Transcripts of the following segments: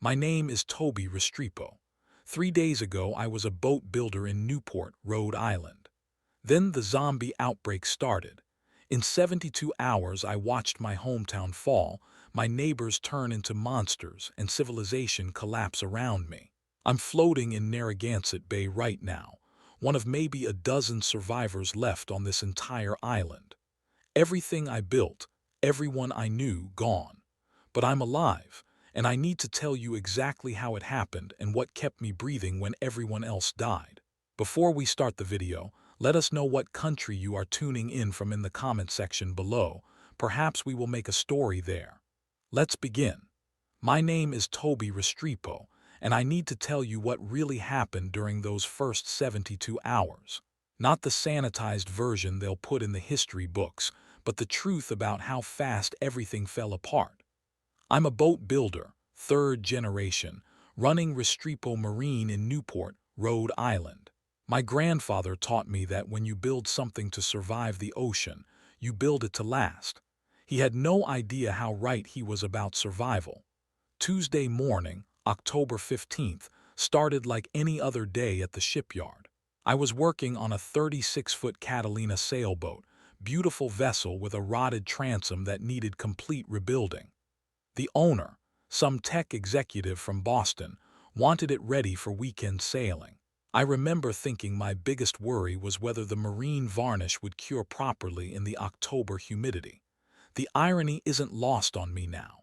My name is Toby Restrepo. 3 days ago, I was a boat builder in Newport, Rhode Island. Then the zombie outbreak started. In 72 hours, I watched my hometown fall, my neighbors turn into monsters, and civilization collapse around me. I'm floating in Narragansett Bay right now, one of maybe a dozen survivors left on this entire island. Everything I built, everyone I knew, gone. But I'm alive, and I need to tell you exactly how it happened and what kept me breathing when everyone else died. Before we start the video, let us know what country you are tuning in from in the comment section below. Perhaps we will make a story there. Let's begin. My name is Toby Restrepo, and I need to tell you what really happened during those first 72 hours. Not the sanitized version they'll put in the history books, but the truth about how fast everything fell apart. I'm a boat builder, third generation, running Restrepo Marine in Newport, Rhode Island. My grandfather taught me that when you build something to survive the ocean, you build it to last. He had no idea how right he was about survival. Tuesday morning, October 15th, started like any other day at the shipyard. I was working on a 36-foot Catalina sailboat, beautiful vessel with a rotted transom that needed complete rebuilding. The owner, some tech executive from Boston, wanted it ready for weekend sailing. I remember thinking my biggest worry was whether the marine varnish would cure properly in the October humidity. The irony isn't lost on me now.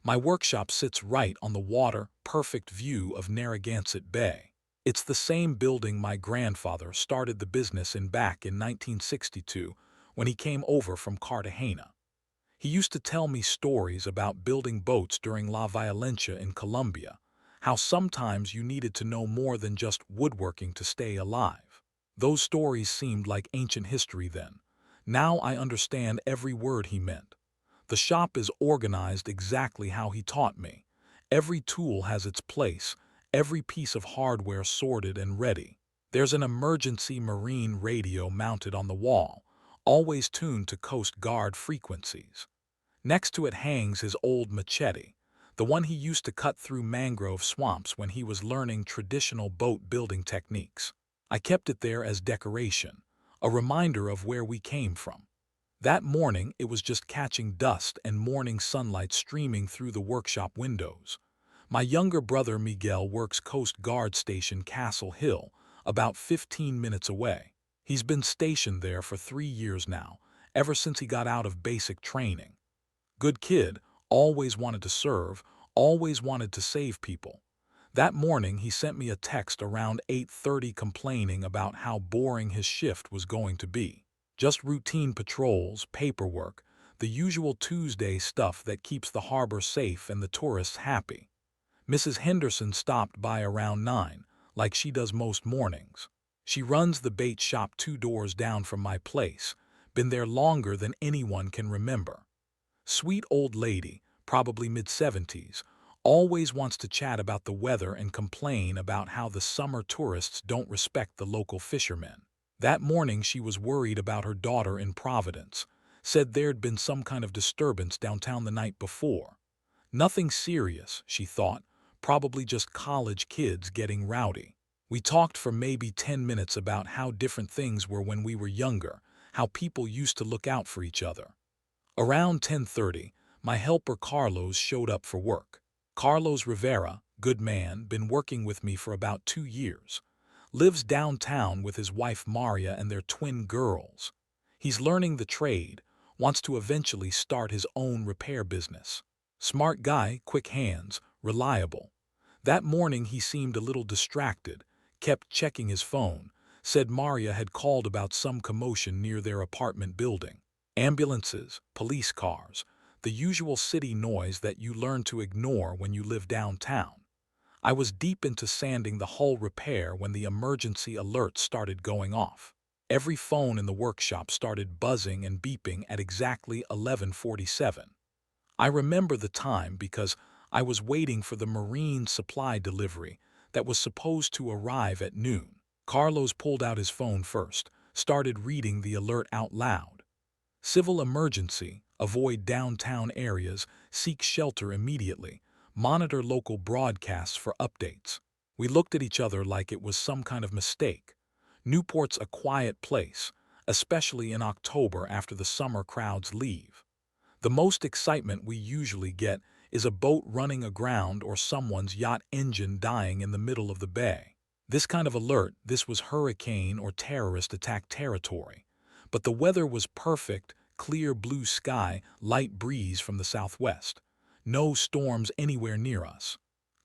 My workshop sits right on the water, perfect view of Narragansett Bay. It's the same building my grandfather started the business in back in 1962 when he came over from Cartagena. He used to tell me stories about building boats during La Violencia in Colombia, how sometimes you needed to know more than just woodworking to stay alive. Those stories seemed like ancient history then. Now I understand every word he meant. The shop is organized exactly how he taught me. Every tool has its place, every piece of hardware sorted and ready. There's an emergency marine radio mounted on the wall, always tuned to Coast Guard frequencies. Next to it hangs his old machete, the one he used to cut through mangrove swamps when he was learning traditional boat building techniques. I kept it there as decoration, a reminder of where we came from. That morning, it was just catching dust and morning sunlight streaming through the workshop windows. My younger brother Miguel works Coast Guard Station Castle Hill, about 15 minutes away. He's been stationed there for 3 years now, ever since he got out of basic training. Good kid, always wanted to serve, always wanted to save people. That morning, he sent me a text around 8:30 complaining about how boring his shift was going to be. Just routine patrols, paperwork, the usual Tuesday stuff that keeps the harbor safe and the tourists happy. Mrs. Henderson stopped by around 9, like she does most mornings. She runs the bait shop 2 doors down from my place, been there longer than anyone can remember. Sweet old lady, probably mid-70s, always wants to chat about the weather and complain about how the summer tourists don't respect the local fishermen. That morning she was worried about her daughter in Providence, said there'd been some kind of disturbance downtown the night before. Nothing serious, she thought, probably just college kids getting rowdy. We talked for maybe 10 minutes about how different things were when we were younger, how people used to look out for each other. Around 10:30, my helper Carlos showed up for work. Carlos Rivera, good man, been working with me for about 2 years. Lives downtown with his wife Maria and their twin girls. He's learning the trade, wants to eventually start his own repair business. Smart guy, quick hands, reliable. That morning he seemed a little distracted, kept checking his phone, said Maria had called about some commotion near their apartment building. Ambulances, police cars, the usual city noise that you learn to ignore when you live downtown. I was deep into sanding the hull repair when the emergency alert started going off. Every phone in the workshop started buzzing and beeping at exactly 11:47. I remember the time because I was waiting for the marine supply delivery that was supposed to arrive at noon. Carlos pulled out his phone first, started reading the alert out loud. Civil emergency, avoid downtown areas, seek shelter immediately. monitor local broadcasts for updates. We looked at each other like it was some kind of mistake. Newport's a quiet place, especially in October after the summer crowds leave. The most excitement we usually get is a boat running aground or someone's yacht engine dying in the middle of the bay. This kind of alert, this was hurricane or terrorist attack territory. But the weather was perfect, clear blue sky, light breeze from the southwest. No storms anywhere near us.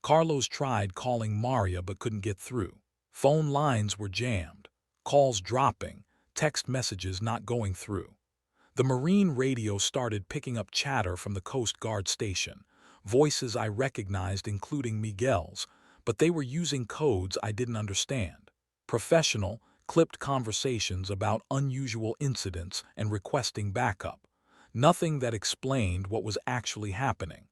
Carlos tried calling Maria but couldn't get through. Phone lines were jammed, calls dropping, text messages not going through. The marine radio started picking up chatter from the Coast Guard station, voices I recognized including Miguel's, but they were using codes I didn't understand. Professional, clipped conversations about unusual incidents and requesting backup. Nothing that explained what was actually happening.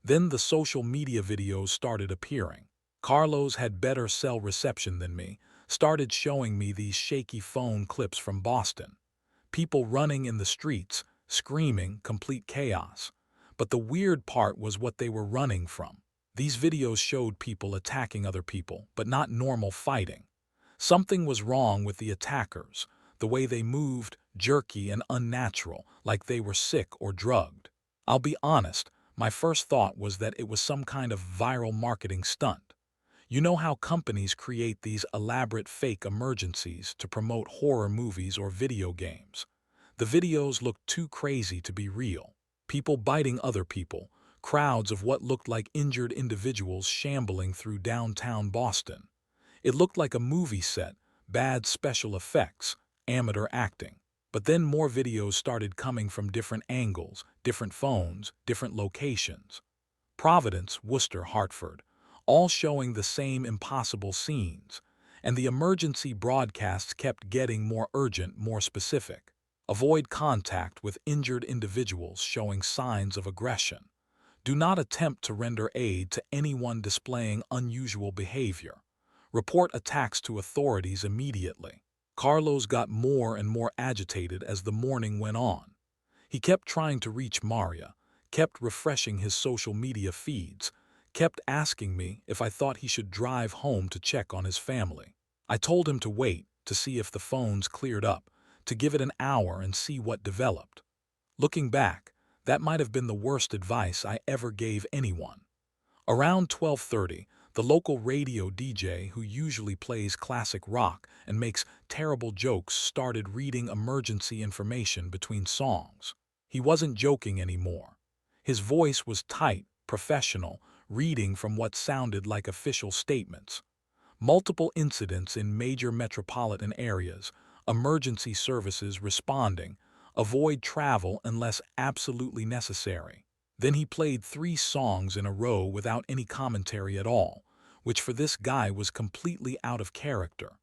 Then the social media videos started appearing. Carlos had better cell reception than me, started showing me these shaky phone clips from Boston. People running in the streets, screaming, complete chaos. But the weird part was what they were running from. These videos showed people attacking other people, but not normal fighting. Something was wrong with the attackers, the way they moved, jerky and unnatural, like they were sick or drugged. I'll be honest, my first thought was that it was some kind of viral marketing stunt. You know how companies create these elaborate fake emergencies to promote horror movies or video games. The videos looked too crazy to be real. People biting other people, crowds of what looked like injured individuals shambling through downtown Boston. It looked like a movie set, bad special effects, amateur acting. But then more videos started coming from different angles, different phones, different locations. Providence, Worcester, Hartford, all showing the same impossible scenes. And the emergency broadcasts kept getting more urgent, more specific. Avoid contact with injured individuals showing signs of aggression. Do not attempt to render aid to anyone displaying unusual behavior. Report attacks to authorities immediately. Carlos got more and more agitated as the morning went on. He kept trying to reach Maria, kept refreshing his social media feeds, kept asking me if I thought he should drive home to check on his family. I told him to wait, to see if the phones cleared up, to give it an hour and see what developed. Looking back, that might have been the worst advice I ever gave anyone. Around 12:30, the local radio DJ who usually plays classic rock and makes terrible jokes started reading emergency information between songs. He wasn't joking anymore. His voice was tight, professional, reading from what sounded like official statements. Multiple incidents in major metropolitan areas, emergency services responding, avoid travel unless absolutely necessary. Then he played 3 songs in a row without any commentary at all, which for this guy was completely out of character.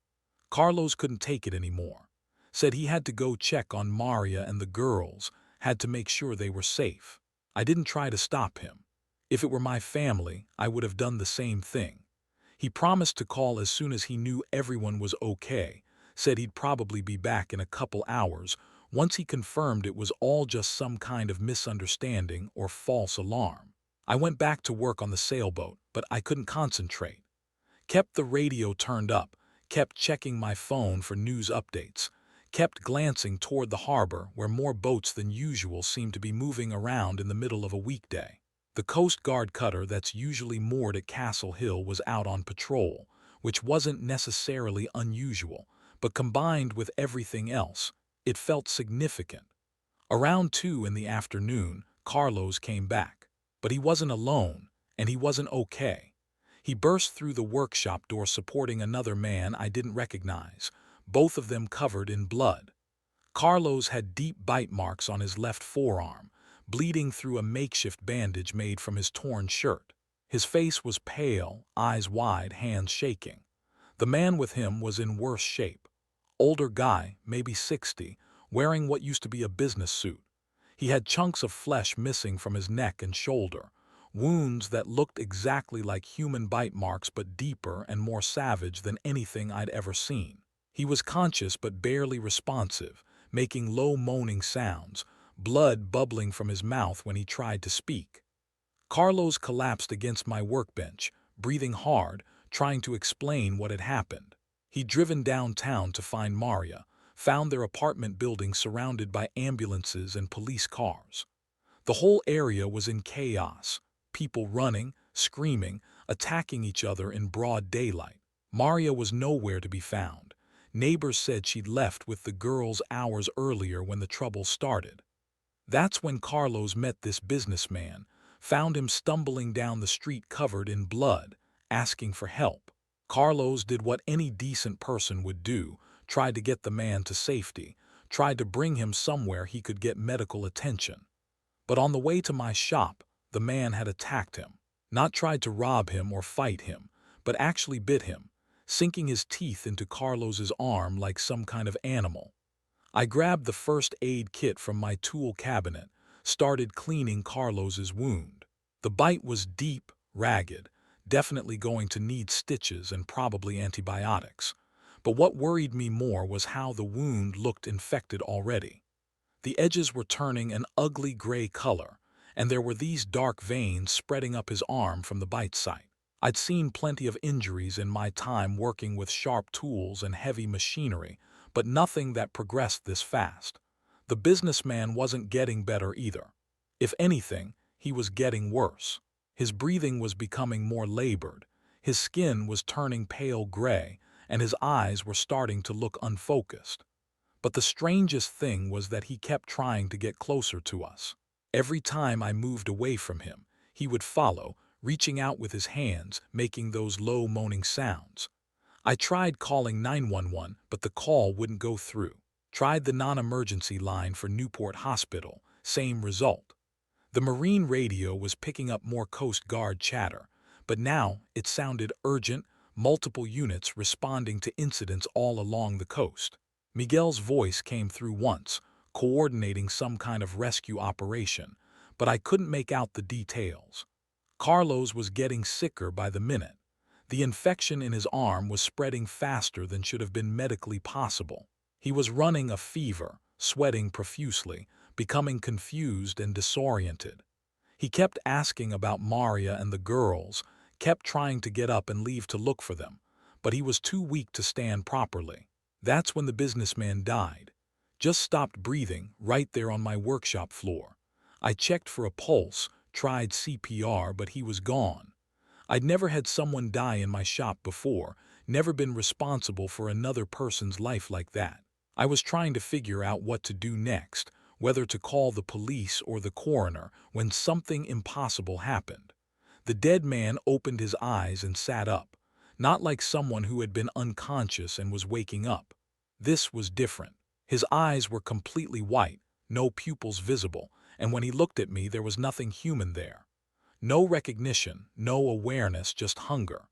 Carlos couldn't take it anymore. Said he had to go check on Maria and the girls, had to make sure they were safe. I didn't try to stop him. If it were my family, I would have done the same thing. He promised to call as soon as he knew everyone was okay, said he'd probably be back in a couple hours once he confirmed it was all just some kind of misunderstanding or false alarm. I went back to work on the sailboat, but I couldn't concentrate. Kept the radio turned up, kept checking my phone for news updates, kept glancing toward the harbor where more boats than usual seemed to be moving around in the middle of a weekday. The Coast Guard cutter that's usually moored at Castle Hill was out on patrol, which wasn't necessarily unusual, but combined with everything else, it felt significant. Around 2 in the afternoon, Carlos came back. But he wasn't alone, and he wasn't okay. He burst through the workshop door supporting another man I didn't recognize, both of them covered in blood. Carlos had deep bite marks on his left forearm, bleeding through a makeshift bandage made from his torn shirt. His face was pale, eyes wide, hands shaking. The man with him was in worse shape. Older guy, maybe 60, wearing what used to be a business suit. He had chunks of flesh missing from his neck and shoulder, wounds that looked exactly like human bite marks but deeper and more savage than anything I'd ever seen. He was conscious but barely responsive, making low moaning sounds, blood bubbling from his mouth when he tried to speak. Carlos collapsed against my workbench, breathing hard, trying to explain what had happened. He'd driven downtown to find Maria, found their apartment building surrounded by ambulances and police cars. The whole area was in chaos, people running, screaming, attacking each other in broad daylight. Maria was nowhere to be found. Neighbors said she'd left with the girls hours earlier when the trouble started. That's when Carlos met this businessman, found him stumbling down the street covered in blood, asking for help. Carlos did what any decent person would do, tried to get the man to safety, tried to bring him somewhere he could get medical attention. But on the way to my shop, the man had attacked him. Not tried to rob him or fight him, but actually bit him, sinking his teeth into Carlos's arm like some kind of animal. I grabbed the first aid kit from my tool cabinet, started cleaning Carlos's wound. The bite was deep, ragged, definitely going to need stitches and probably antibiotics. But what worried me more was how the wound looked infected already. The edges were turning an ugly gray color, and there were these dark veins spreading up his arm from the bite site. I'd seen plenty of injuries in my time working with sharp tools and heavy machinery, but nothing that progressed this fast. The businessman wasn't getting better either. If anything, he was getting worse. His breathing was becoming more labored, his skin was turning pale gray, and his eyes were starting to look unfocused. But the strangest thing was that he kept trying to get closer to us. Every time I moved away from him, he would follow, reaching out with his hands, making those low moaning sounds. I tried calling 911, but the call wouldn't go through. Tried the non-emergency line for Newport Hospital, same result. The Marine radio was picking up more Coast Guard chatter, but now it sounded urgent, multiple units responding to incidents all along the coast. Miguel's voice came through once, coordinating some kind of rescue operation, but I couldn't make out the details. Carlos was getting sicker by the minute. The infection in his arm was spreading faster than should have been medically possible. He was running a fever, sweating profusely, becoming confused and disoriented. He kept asking about Maria and the girls, kept trying to get up and leave to look for them, but he was too weak to stand properly. That's when the businessman died. Just stopped breathing right there on my workshop floor. I checked for a pulse, tried CPR, but he was gone. I'd never had someone die in my shop before, never been responsible for another person's life like that. I was trying to figure out what to do next, whether to call the police or the coroner, when something impossible happened. The dead man opened his eyes and sat up, not like someone who had been unconscious and was waking up. This was different. His eyes were completely white, no pupils visible, and when he looked at me there was nothing human there. No recognition, no awareness, just hunger.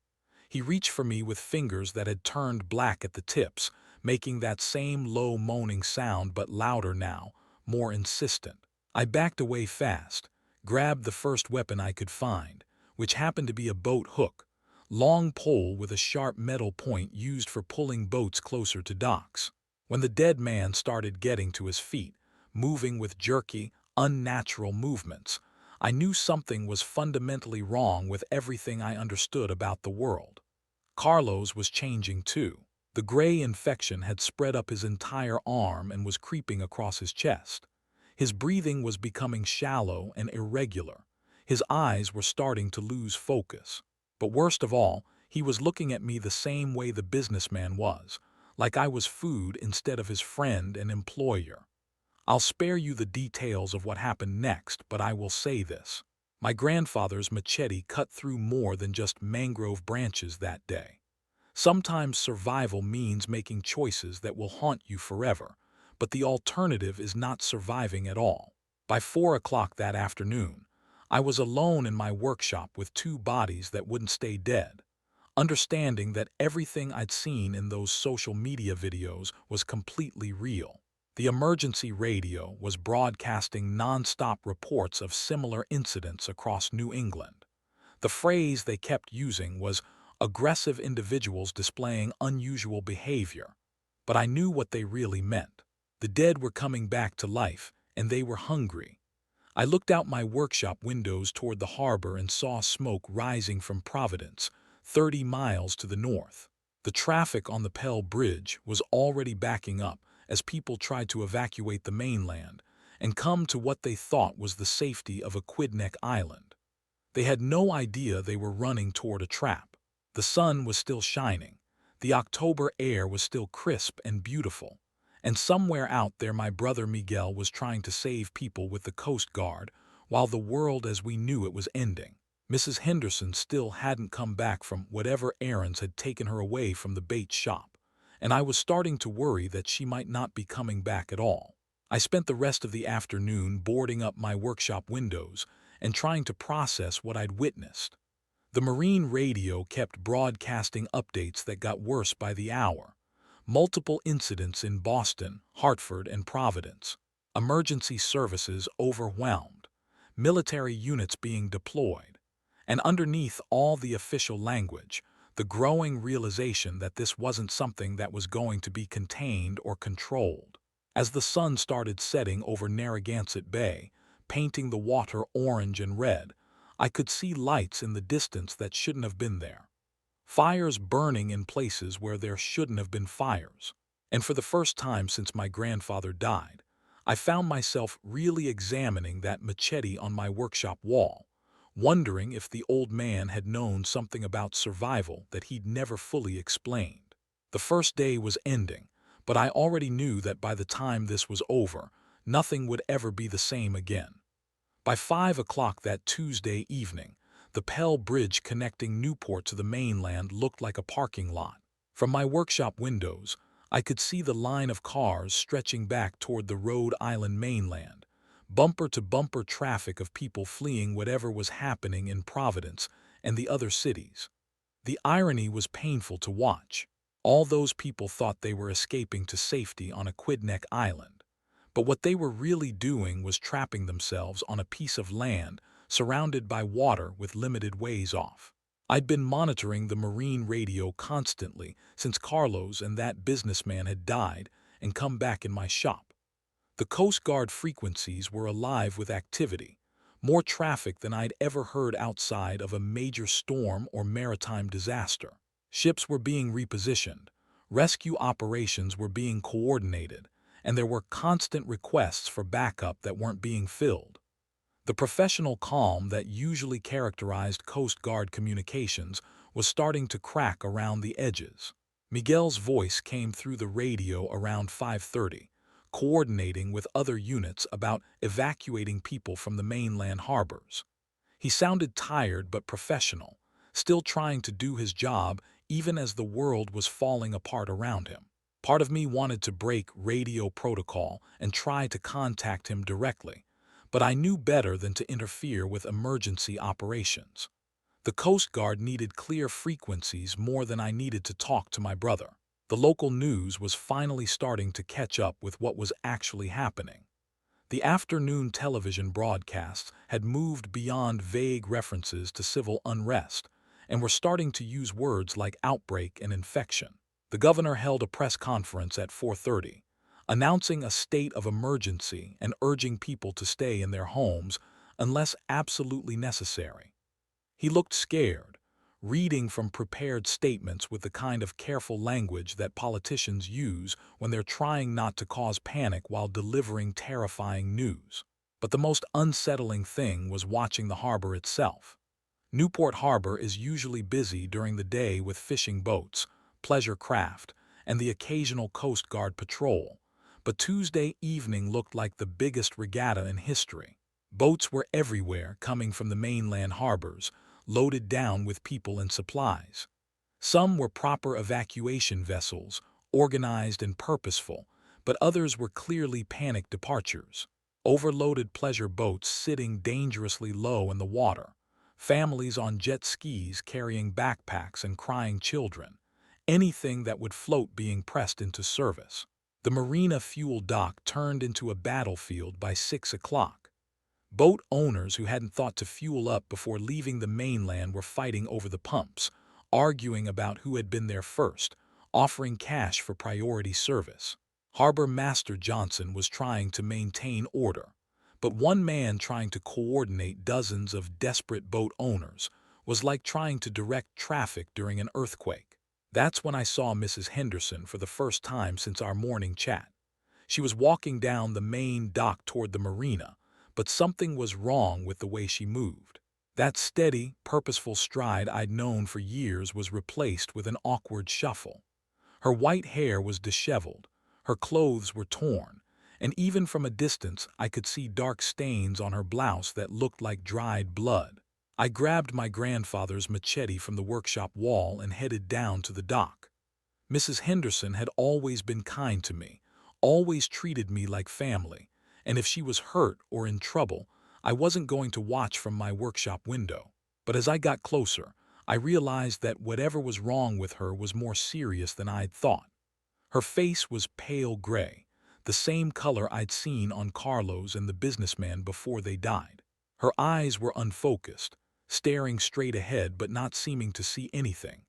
He reached for me with fingers that had turned black at the tips, making that same low moaning sound but louder now, more insistent. I backed away fast, grabbed the first weapon I could find, which happened to be a boat hook, long pole with a sharp metal point used for pulling boats closer to docks. When the dead man started getting to his feet, moving with jerky, unnatural movements, I knew something was fundamentally wrong with everything I understood about the world. Carlos was changing too. The gray infection had spread up his entire arm and was creeping across his chest. His breathing was becoming shallow and irregular. His eyes were starting to lose focus. But worst of all, he was looking at me the same way the businessman was, like I was food instead of his friend and employer. I'll spare you the details of what happened next, but I will say this. My grandfather's machete cut through more than just mangrove branches that day. Sometimes survival means making choices that will haunt you forever, but the alternative is not surviving at all. By 4 o'clock that afternoon, I was alone in my workshop with two bodies that wouldn't stay dead, understanding that everything I'd seen in those social media videos was completely real. The emergency radio was broadcasting non-stop reports of similar incidents across New England. The phrase they kept using was aggressive individuals displaying unusual behavior, but I knew what they really meant. The dead were coming back to life, and they were hungry. I looked out my workshop windows toward the harbor and saw smoke rising from Providence, 30 miles to the north. The traffic on the Pell Bridge was already backing up as people tried to evacuate the mainland and come to what they thought was the safety of Aquidneck Island. They had no idea they were running toward a trap. The sun was still shining, the October air was still crisp and beautiful, and somewhere out there my brother Miguel was trying to save people with the Coast Guard while the world as we knew it was ending. Mrs. Henderson still hadn't come back from whatever errands had taken her away from the bait shop, and I was starting to worry that she might not be coming back at all. I spent the rest of the afternoon boarding up my workshop windows and trying to process what I'd witnessed. The marine radio kept broadcasting updates that got worse by the hour. Multiple incidents in Boston, Hartford, and Providence. Emergency services overwhelmed. Military units being deployed. And underneath all the official language, the growing realization that this wasn't something that was going to be contained or controlled. As the sun started setting over Narragansett Bay, painting the water orange and red, I could see lights in the distance that shouldn't have been there. Fires burning in places where there shouldn't have been fires. And for the first time since my grandfather died, I found myself really examining that machete on my workshop wall, wondering if the old man had known something about survival that he'd never fully explained. The first day was ending, but I already knew that by the time this was over, nothing would ever be the same again. By 5 o'clock that Tuesday evening, the Pell Bridge connecting Newport to the mainland looked like a parking lot. From my workshop windows, I could see the line of cars stretching back toward the Rhode Island mainland, bumper-to-bumper traffic of people fleeing whatever was happening in Providence and the other cities. The irony was painful to watch. All those people thought they were escaping to safety on Aquidneck Island. But what they were really doing was trapping themselves on a piece of land surrounded by water with limited ways off. I'd been monitoring the marine radio constantly since Carlos and that businessman had died and come back in my shop. The Coast Guard frequencies were alive with activity, more traffic than I'd ever heard outside of a major storm or maritime disaster. Ships were being repositioned, rescue operations were being coordinated, and there were constant requests for backup that weren't being filled. The professional calm that usually characterized Coast Guard communications was starting to crack around the edges. Miguel's voice came through the radio around 5:30, coordinating with other units about evacuating people from the mainland harbors. He sounded tired but professional, still trying to do his job even as the world was falling apart around him. Part of me wanted to break radio protocol and try to contact him directly, but I knew better than to interfere with emergency operations. The Coast Guard needed clear frequencies more than I needed to talk to my brother. The local news was finally starting to catch up with what was actually happening. The afternoon television broadcasts had moved beyond vague references to civil unrest and were starting to use words like outbreak and infection. The governor held a press conference at 4:30, announcing a state of emergency and urging people to stay in their homes unless absolutely necessary. He looked scared, reading from prepared statements with the kind of careful language that politicians use when they're trying not to cause panic while delivering terrifying news. But the most unsettling thing was watching the harbor itself. Newport Harbor is usually busy during the day with fishing boats, pleasure craft, and the occasional Coast Guard patrol, but Tuesday evening looked like the biggest regatta in history. Boats were everywhere coming from the mainland harbors, loaded down with people and supplies. Some were proper evacuation vessels, organized and purposeful, but others were clearly panic departures. Overloaded pleasure boats sitting dangerously low in the water, families on jet skis carrying backpacks and crying children, anything that would float being pressed into service. The marina fuel dock turned into a battlefield by 6 o'clock. Boat owners who hadn't thought to fuel up before leaving the mainland were fighting over the pumps, arguing about who had been there first, offering cash for priority service. Harbor Master Johnson was trying to maintain order, But one man trying to coordinate dozens of desperate boat owners was like trying to direct traffic during an earthquake. That's when I saw Mrs. Henderson for the first time since our morning chat. She was walking down the main dock toward the marina, but something was wrong with the way she moved. That steady, purposeful stride I'd known for years was replaced with an awkward shuffle. Her white hair was disheveled, her clothes were torn, and even from a distance I could see dark stains on her blouse that looked like dried blood. I grabbed my grandfather's machete from the workshop wall and headed down to the dock. Mrs. Henderson had always been kind to me, always treated me like family, and if she was hurt or in trouble, I wasn't going to watch from my workshop window. But as I got closer, I realized that whatever was wrong with her was more serious than I'd thought. Her face was pale gray, the same color I'd seen on Carlos and the businessman before they died. Her eyes were unfocused, staring straight ahead but not seeming to see anything.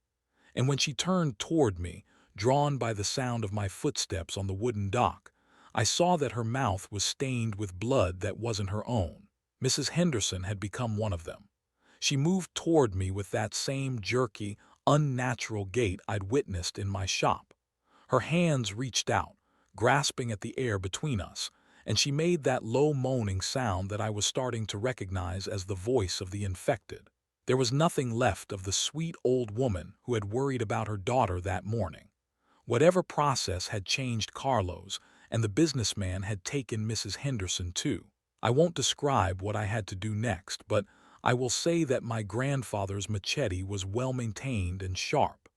And when she turned toward me, drawn by the sound of my footsteps on the wooden dock, I saw that her mouth was stained with blood that wasn't her own. Mrs. Henderson had become one of them. She moved toward me with that same jerky, unnatural gait I'd witnessed in my shop. Her hands reached out, grasping at the air between us, and she made that low moaning sound that I was starting to recognize as the voice of the infected. There was nothing left of the sweet old woman who had worried about her daughter that morning. Whatever process had changed Carlos, and the businessman had taken Mrs. Henderson too. I won't describe what I had to do next, but I will say that my grandfather's machete was well maintained and sharp.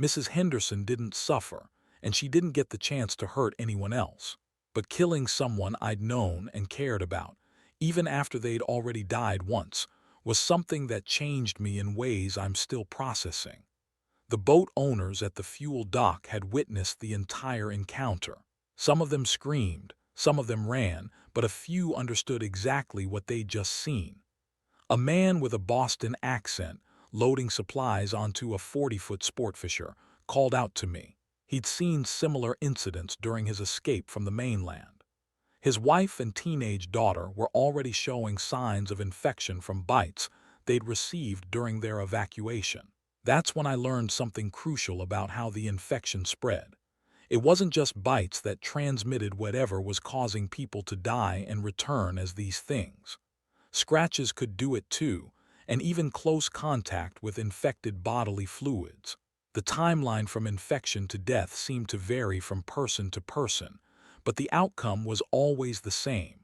Mrs. Henderson didn't suffer, and she didn't get the chance to hurt anyone else. But killing someone I'd known and cared about, even after they'd already died once, was something that changed me in ways I'm still processing. The boat owners at the fuel dock had witnessed the entire encounter. Some of them screamed, some of them ran, but a few understood exactly what they'd just seen. A man with a Boston accent, loading supplies onto a 40-foot sport fisher, called out to me. He'd seen similar incidents during his escape from the mainland. His wife and teenage daughter were already showing signs of infection from bites they'd received during their evacuation. That's when I learned something crucial about how the infection spread. It wasn't just bites that transmitted whatever was causing people to die and return as these things. Scratches could do it too, and even close contact with infected bodily fluids. The timeline from infection to death seemed to vary from person to person, but the outcome was always the same: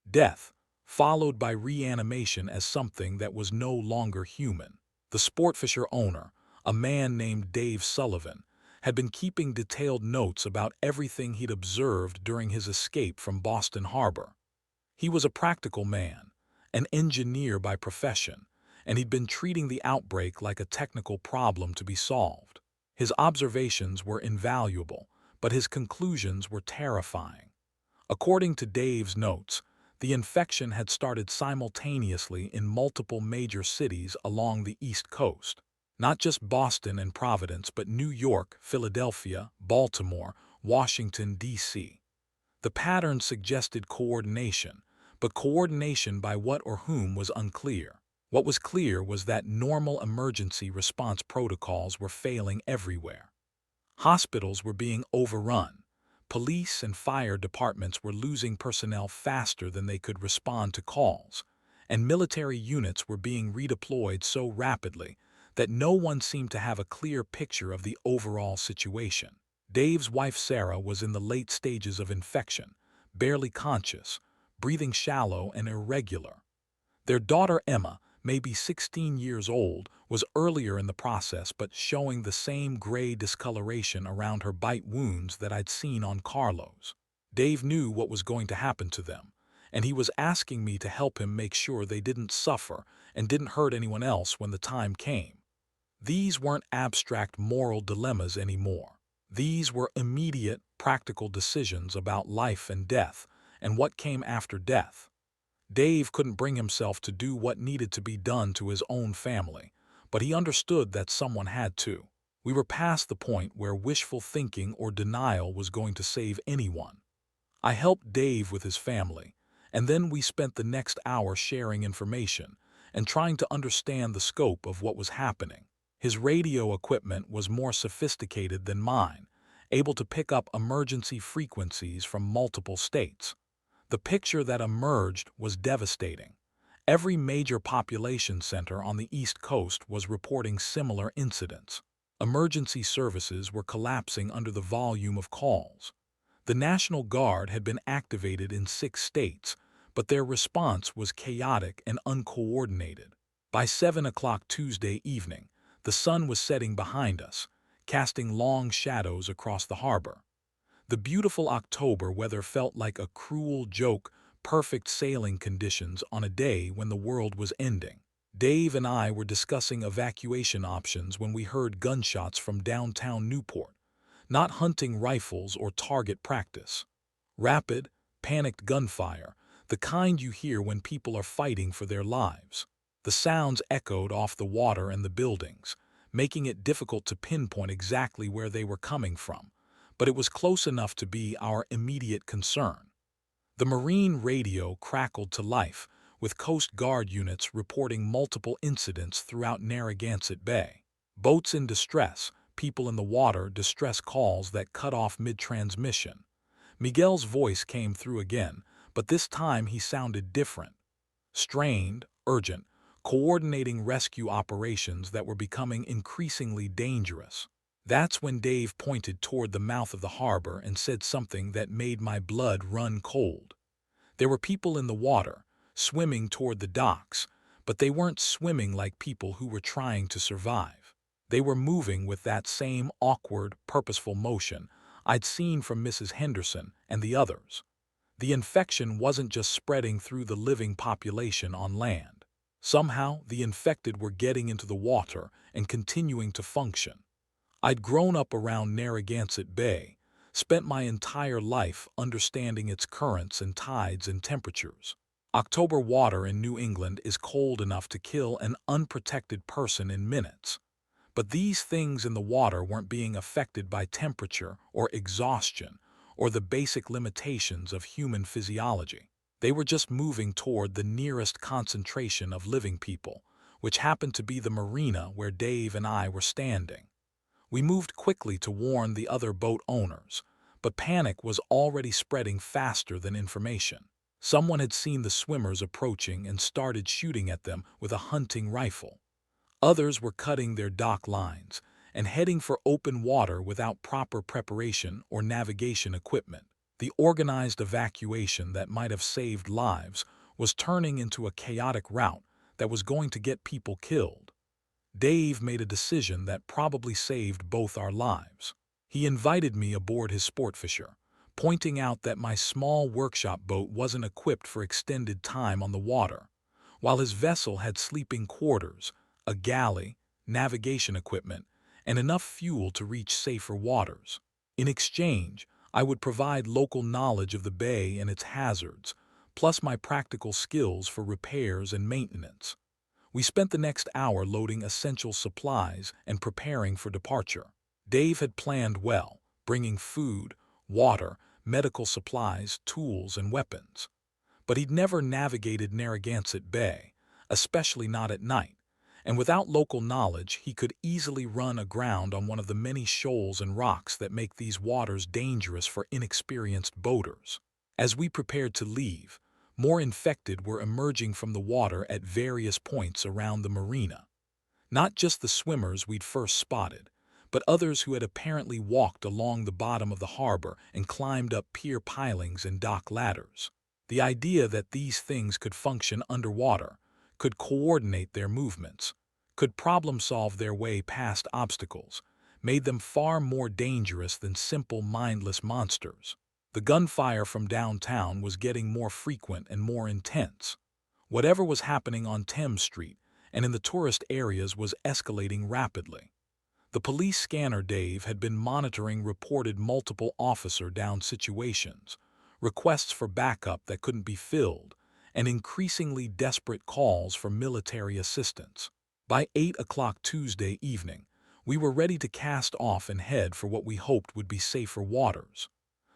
death, followed by reanimation as something that was no longer human. The sportfisher owner, a man named Dave Sullivan, had been keeping detailed notes about everything he'd observed during his escape from Boston Harbor. He was a practical man, an engineer by profession, and he'd been treating the outbreak like a technical problem to be solved. His observations were invaluable, but his conclusions were terrifying. According to Dave's notes, the infection had started simultaneously in multiple major cities along the East Coast. Not just Boston and Providence, but New York, Philadelphia, Baltimore, Washington, D.C. The pattern suggested coordination, but coordination by what or whom was unclear. What was clear was that normal emergency response protocols were failing everywhere. Hospitals were being overrun. Police and fire departments were losing personnel faster than they could respond to calls, and military units were being redeployed so rapidly that no one seemed to have a clear picture of the overall situation. Dave's wife Sarah was in the late stages of infection, barely conscious, breathing shallow and irregular. Their daughter Emma, maybe 16 years old, was earlier in the process but showing the same gray discoloration around her bite wounds that I'd seen on Carlos. Dave knew what was going to happen to them, and he was asking me to help him make sure they didn't suffer and didn't hurt anyone else when the time came. These weren't abstract moral dilemmas anymore. These were immediate, practical decisions about life and death, and what came after death. Dave couldn't bring himself to do what needed to be done to his own family, but he understood that someone had to. We were past the point where wishful thinking or denial was going to save anyone. I helped Dave with his family, And then we spent the next hour sharing information and trying to understand the scope of what was happening. His radio equipment was more sophisticated than mine, able to pick up emergency frequencies from multiple states. The picture that emerged was devastating. Every major population center on the East Coast was reporting similar incidents. Emergency services were collapsing under the volume of calls. The National Guard had been activated in 6 states, but their response was chaotic and uncoordinated. By 7 o'clock Tuesday evening, the sun was setting behind us, casting long shadows across the harbor. The beautiful October weather felt like a cruel joke, perfect sailing conditions on a day when the world was ending. Dave and I were discussing evacuation options when we heard gunshots from downtown Newport, not hunting rifles or target practice. Rapid, panicked gunfire, the kind you hear when people are fighting for their lives. The sounds echoed off the water and the buildings, making it difficult to pinpoint exactly where they were coming from, but it was close enough to be our immediate concern. The Marine radio crackled to life, with Coast Guard units reporting multiple incidents throughout Narragansett Bay. Boats in distress, people in the water, distress calls that cut off mid-transmission. Miguel's voice came through again, but this time he sounded different. Strained, urgent, coordinating rescue operations that were becoming increasingly dangerous. That's when Dave pointed toward the mouth of the harbor and said something that made my blood run cold. There were people in the water, swimming toward the docks, but they weren't swimming like people who were trying to survive. They were moving with that same awkward, purposeful motion I'd seen from Mrs. Henderson and the others. The infection wasn't just spreading through the living population on land. Somehow, the infected were getting into the water and continuing to function. I'd grown up around Narragansett Bay, spent my entire life understanding its currents and tides and temperatures. October water in New England is cold enough to kill an unprotected person in minutes. But these things in the water weren't being affected by temperature or exhaustion or the basic limitations of human physiology. They were just moving toward the nearest concentration of living people, which happened to be the marina where Dave and I were standing. We moved quickly to warn the other boat owners, but panic was already spreading faster than information. Someone had seen the swimmers approaching and started shooting at them with a hunting rifle. Others were cutting their dock lines and heading for open water without proper preparation or navigation equipment. The organized evacuation that might have saved lives was turning into a chaotic rout that was going to get people killed. Dave made a decision that probably saved both our lives. He invited me aboard his sportfisher, pointing out that my small workshop boat wasn't equipped for extended time on the water, while his vessel had sleeping quarters, a galley, navigation equipment, and enough fuel to reach safer waters. In exchange, I would provide local knowledge of the bay and its hazards, plus my practical skills for repairs and maintenance. We spent the next hour loading essential supplies and preparing for departure. Dave had planned well, bringing food, water, medical supplies, tools, and weapons. But he'd never navigated Narragansett Bay, especially not at night, and without local knowledge he could easily run aground on one of the many shoals and rocks that make these waters dangerous for inexperienced boaters. As we prepared to leave, more infected were emerging from the water at various points around the marina. Not just the swimmers we'd first spotted, but others who had apparently walked along the bottom of the harbor and climbed up pier pilings and dock ladders. The idea that these things could function underwater, could coordinate their movements, could problem-solve their way past obstacles, made them far more dangerous than simple mindless monsters. The gunfire from downtown was getting more frequent and more intense. Whatever was happening on Thames Street and in the tourist areas was escalating rapidly. The police scanner Dave had been monitoring reported multiple officer-down situations, requests for backup that couldn't be filled, and increasingly desperate calls for military assistance. By 8 o'clock Tuesday evening, we were ready to cast off and head for what we hoped would be safer waters.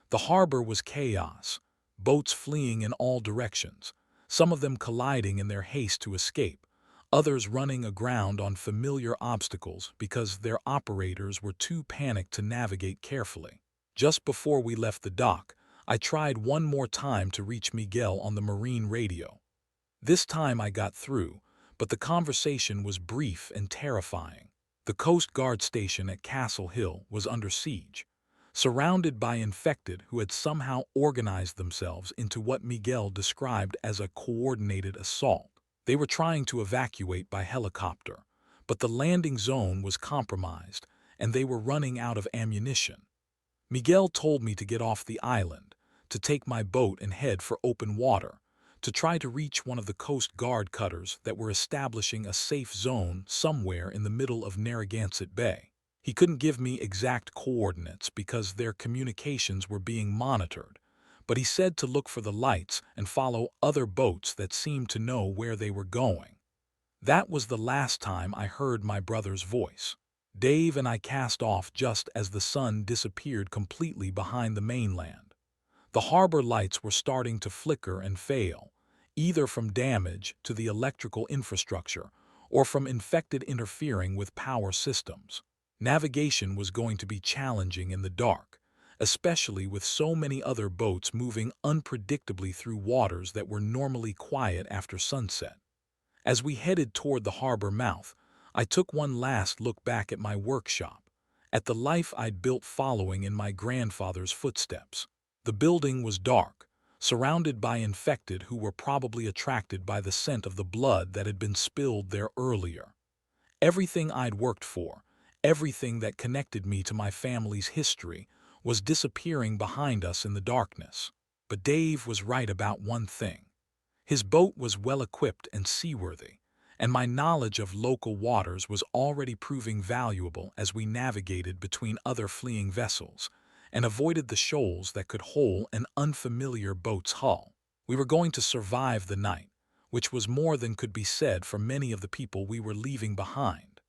The harbor was chaos. boats fleeing in all directions, some of them colliding in their haste to escape, others running aground on familiar obstacles because their operators were too panicked to navigate carefully. Just before we left the dock, I tried one more time to reach Miguel on the marine radio. This time I got through, but the conversation was brief and terrifying. The Coast Guard station at Castle Hill was under siege, surrounded by infected who had somehow organized themselves into what Miguel described as a coordinated assault. They were trying to evacuate by helicopter, but the landing zone was compromised and they were running out of ammunition. Miguel told me to get off the island, to take my boat and head for open water, to try to reach one of the Coast Guard cutters that were establishing a safe zone somewhere in the middle of Narragansett Bay. He couldn't give me exact coordinates because their communications were being monitored, but he said to look for the lights and follow other boats that seemed to know where they were going. That was the last time I heard my brother's voice. Dave and I cast off just as the sun disappeared completely behind the mainland. The harbor lights were starting to flicker and fail, either from damage to the electrical infrastructure or from infected interfering with power systems. Navigation was going to be challenging in the dark, especially with so many other boats moving unpredictably through waters that were normally quiet after sunset. As we headed toward the harbor mouth, I took one last look back at my workshop, at the life I'd built following in my grandfather's footsteps. The building was dark, surrounded by infected who were probably attracted by the scent of the blood that had been spilled there earlier. Everything I'd worked for, everything that connected me to my family's history, was disappearing behind us in the darkness. But Dave was right about one thing. His boat was well-equipped and seaworthy, and my knowledge of local waters was already proving valuable as we navigated between other fleeing vessels and avoided the shoals that could hole an unfamiliar boat's hull. We were going to survive the night, which was more than could be said for many of the people we were leaving behind.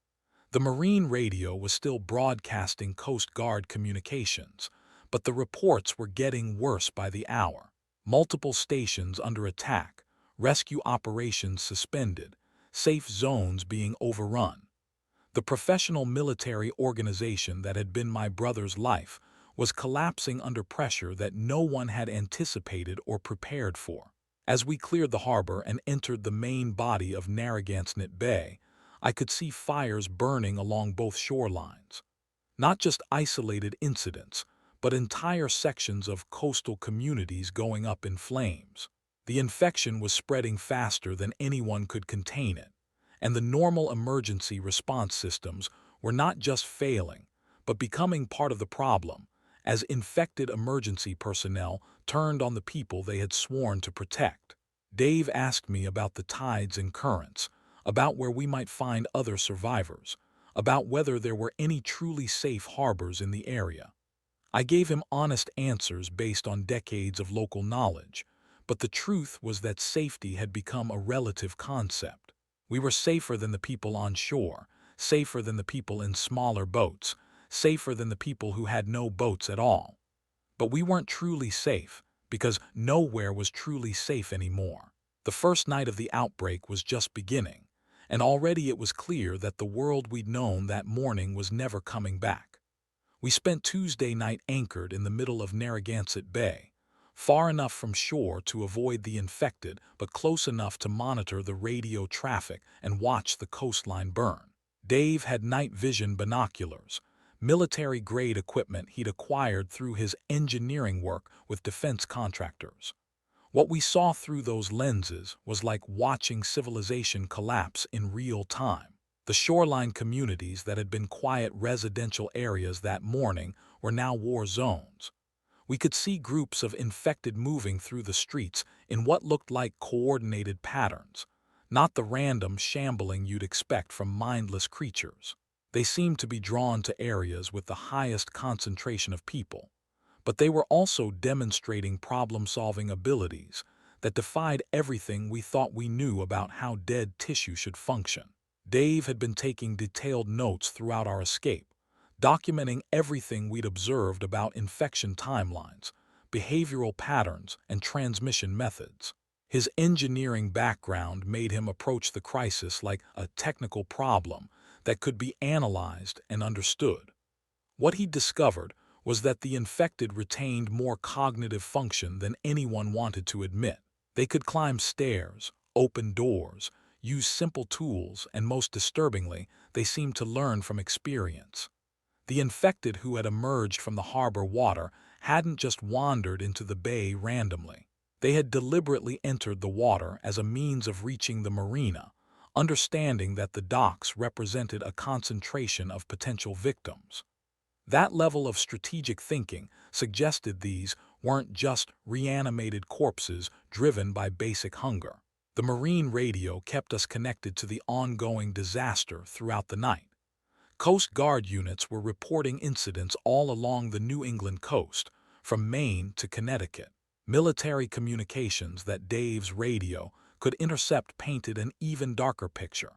The marine radio was still broadcasting Coast Guard communications, but the reports were getting worse by the hour. Multiple stations under attack, rescue operations suspended, safe zones being overrun. The professional military organization that had been my brother's life was collapsing under pressure that no one had anticipated or prepared for. As we cleared the harbor and entered the main body of Narragansett Bay, I could see fires burning along both shorelines. Not just isolated incidents, but entire sections of coastal communities going up in flames. The infection was spreading faster than anyone could contain it, and the normal emergency response systems were not just failing, but becoming part of the problem, as infected emergency personnel turned on the people they had sworn to protect. Dave asked me about the tides and currents, about where we might find other survivors, about whether there were any truly safe harbors in the area. I gave him honest answers based on decades of local knowledge, but the truth was that safety had become a relative concept. We were safer than the people on shore, safer than the people in smaller boats, safer than the people who had no boats at all. But we weren't truly safe, because nowhere was truly safe anymore. The first night of the outbreak was just beginning, and already it was clear that the world we'd known that morning was never coming back. We spent Tuesday night anchored in the middle of Narragansett Bay, far enough from shore to avoid the infected but close enough to monitor the radio traffic and watch the coastline burn. Dave had night vision binoculars, military-grade equipment he'd acquired through his engineering work with defense contractors. What we saw through those lenses was like watching civilization collapse in real time. The shoreline communities that had been quiet residential areas that morning were now war zones. We could see groups of infected moving through the streets in what looked like coordinated patterns, not the random shambling you'd expect from mindless creatures. They seemed to be drawn to areas with the highest concentration of people, but they were also demonstrating problem-solving abilities that defied everything we thought we knew about how dead tissue should function. Dave had been taking detailed notes throughout our escape, documenting everything we'd observed about infection timelines, behavioral patterns, and transmission methods. His engineering background made him approach the crisis like a technical problem that could be analyzed and understood. What he discovered was that the infected retained more cognitive function than anyone wanted to admit. They could climb stairs, open doors, use simple tools, and most disturbingly, they seemed to learn from experience. The infected who had emerged from the harbor water hadn't just wandered into the bay randomly. They had deliberately entered the water as a means of reaching the marina, understanding that the docks represented a concentration of potential victims. That level of strategic thinking suggested these weren't just reanimated corpses driven by basic hunger. The marine radio kept us connected to the ongoing disaster throughout the night. Coast Guard units were reporting incidents all along the New England coast, from Maine to Connecticut. Military communications that Dave's radio could intercept painted an even darker picture.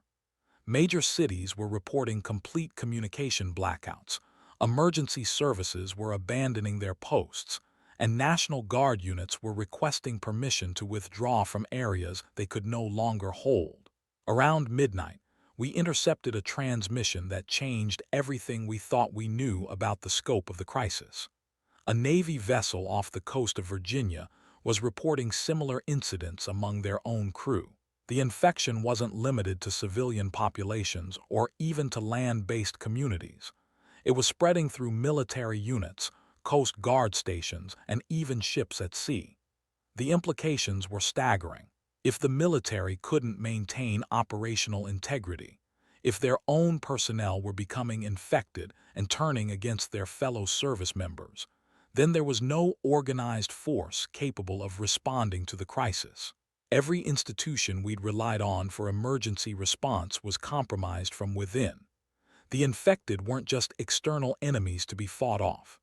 Major cities were reporting complete communication blackouts, emergency services were abandoning their posts, and National Guard units were requesting permission to withdraw from areas they could no longer hold. Around midnight, we intercepted a transmission that changed everything we thought we knew about the scope of the crisis. A Navy vessel off the coast of Virginia was reporting similar incidents among their own crew. The infection wasn't limited to civilian populations or even to land-based communities. It was spreading through military units, Coast Guard stations, and even ships at sea. The implications were staggering. If the military couldn't maintain operational integrity, if their own personnel were becoming infected and turning against their fellow service members, then there was no organized force capable of responding to the crisis. Every institution we'd relied on for emergency response was compromised from within. The infected weren't just external enemies to be fought off.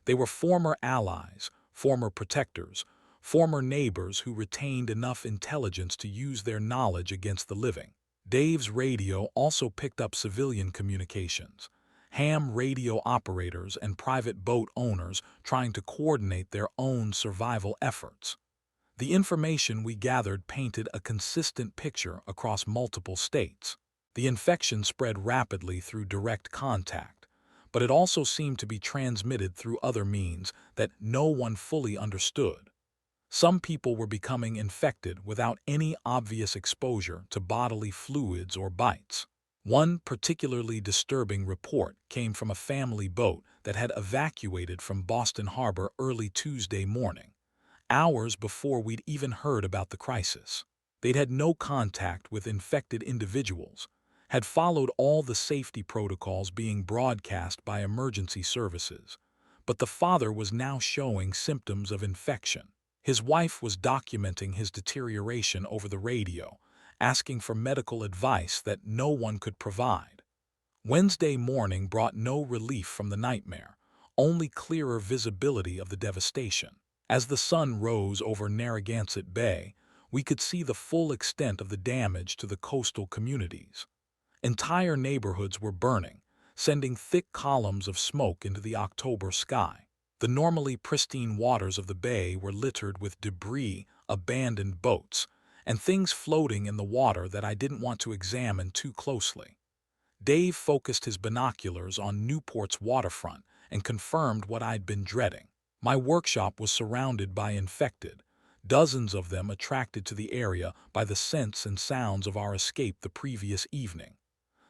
They were former allies, former protectors, former neighbors who retained enough intelligence to use their knowledge against the living. Dave's radio also picked up civilian communications, ham radio operators and private boat owners trying to coordinate their own survival efforts. The information we gathered painted a consistent picture across multiple states. The infection spread rapidly through direct contact, but it also seemed to be transmitted through other means that no one fully understood. Some people were becoming infected without any obvious exposure to bodily fluids or bites. One particularly disturbing report came from a family boat that had evacuated from Boston Harbor early Tuesday morning, hours before we'd even heard about the crisis. They'd had no contact with infected individuals, had followed all the safety protocols being broadcast by emergency services, but the father was now showing symptoms of infection. His wife was documenting his deterioration over the radio, asking for medical advice that no one could provide. Wednesday morning brought no relief from the nightmare, only clearer visibility of the devastation. As the sun rose over Narragansett Bay, we could see the full extent of the damage to the coastal communities. Entire neighborhoods were burning, sending thick columns of smoke into the October sky. The normally pristine waters of the bay were littered with debris, abandoned boats, and things floating in the water that I didn't want to examine too closely. Dave focused his binoculars on Newport's waterfront and confirmed what I'd been dreading. My workshop was surrounded by infected, dozens of them attracted to the area by the scents and sounds of our escape the previous evening.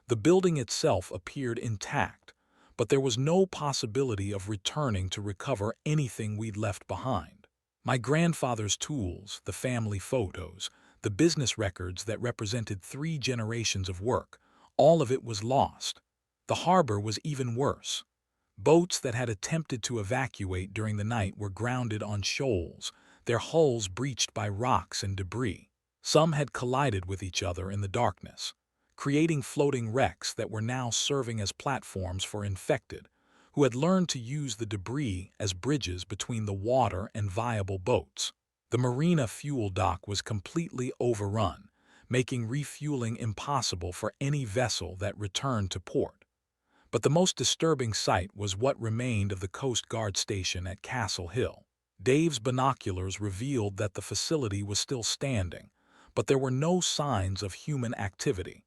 The building itself appeared intact, but there was no possibility of returning to recover anything we'd left behind. My grandfather's tools, the family photos, the business records that represented 3 generations of work, all of it was lost. The harbor was even worse. Boats that had attempted to evacuate during the night were grounded on shoals, their hulls breached by rocks and debris. Some had collided with each other in the darkness, creating floating wrecks that were now serving as platforms for infected, who had learned to use the debris as bridges between the water and viable boats. The marina fuel dock was completely overrun, making refueling impossible for any vessel that returned to port. But the most disturbing sight was what remained of the Coast Guard station at Castle Hill. Dave's binoculars revealed that the facility was still standing, but there were no signs of human activity.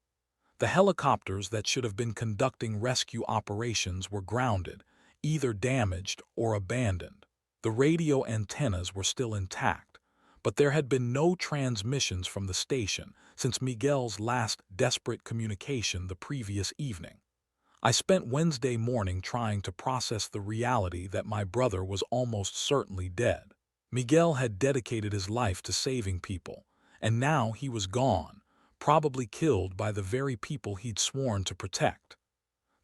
The helicopters that should have been conducting rescue operations were grounded, either damaged or abandoned. The radio antennas were still intact, but there had been no transmissions from the station since Miguel's last desperate communication the previous evening. I spent Wednesday morning trying to process the reality that my brother was almost certainly dead. Miguel had dedicated his life to saving people, and now he was gone, probably killed by the very people he'd sworn to protect.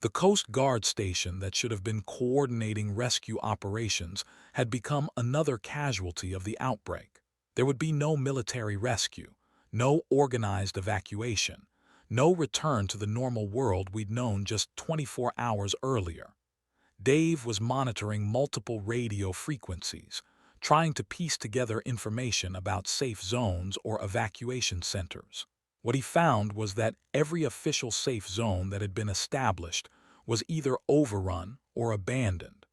The Coast Guard station that should have been coordinating rescue operations had become another casualty of the outbreak. There would be no military rescue, no organized evacuation, no return to the normal world we'd known just 24 hours earlier. Dave was monitoring multiple radio frequencies, trying to piece together information about safe zones or evacuation centers. What he found was that every official safe zone that had been established was either overrun or abandoned.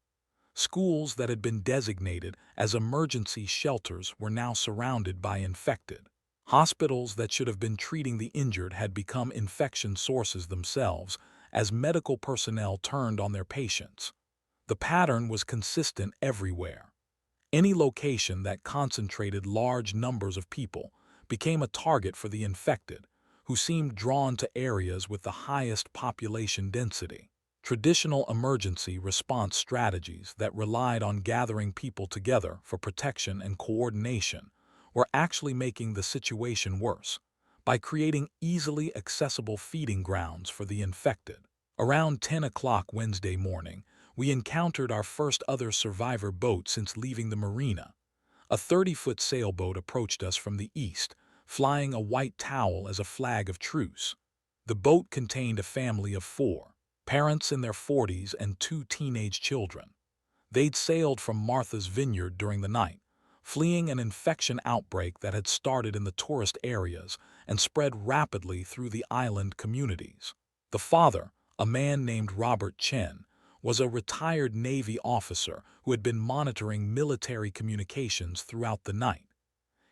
Schools that had been designated as emergency shelters were now surrounded by infected. Hospitals that should have been treating the injured had become infection sources themselves as medical personnel turned on their patients. The pattern was consistent everywhere. Any location that concentrated large numbers of people became a target for the infected, who seemed drawn to areas with the highest population density. Traditional emergency response strategies that relied on gathering people together for protection and coordination were actually making the situation worse by creating easily accessible feeding grounds for the infected. Around 10 o'clock Wednesday morning, we encountered our first other survivor boat since leaving the marina. A 30-foot sailboat approached us from the east, flying a white towel as a flag of truce. The boat contained a family of 4, parents in their 40s and 2 teenage children. They'd sailed from Martha's Vineyard during the night, fleeing an infection outbreak that had started in the tourist areas and spread rapidly through the island communities. The father, a man named Robert Chen, was a retired Navy officer who had been monitoring military communications throughout the night.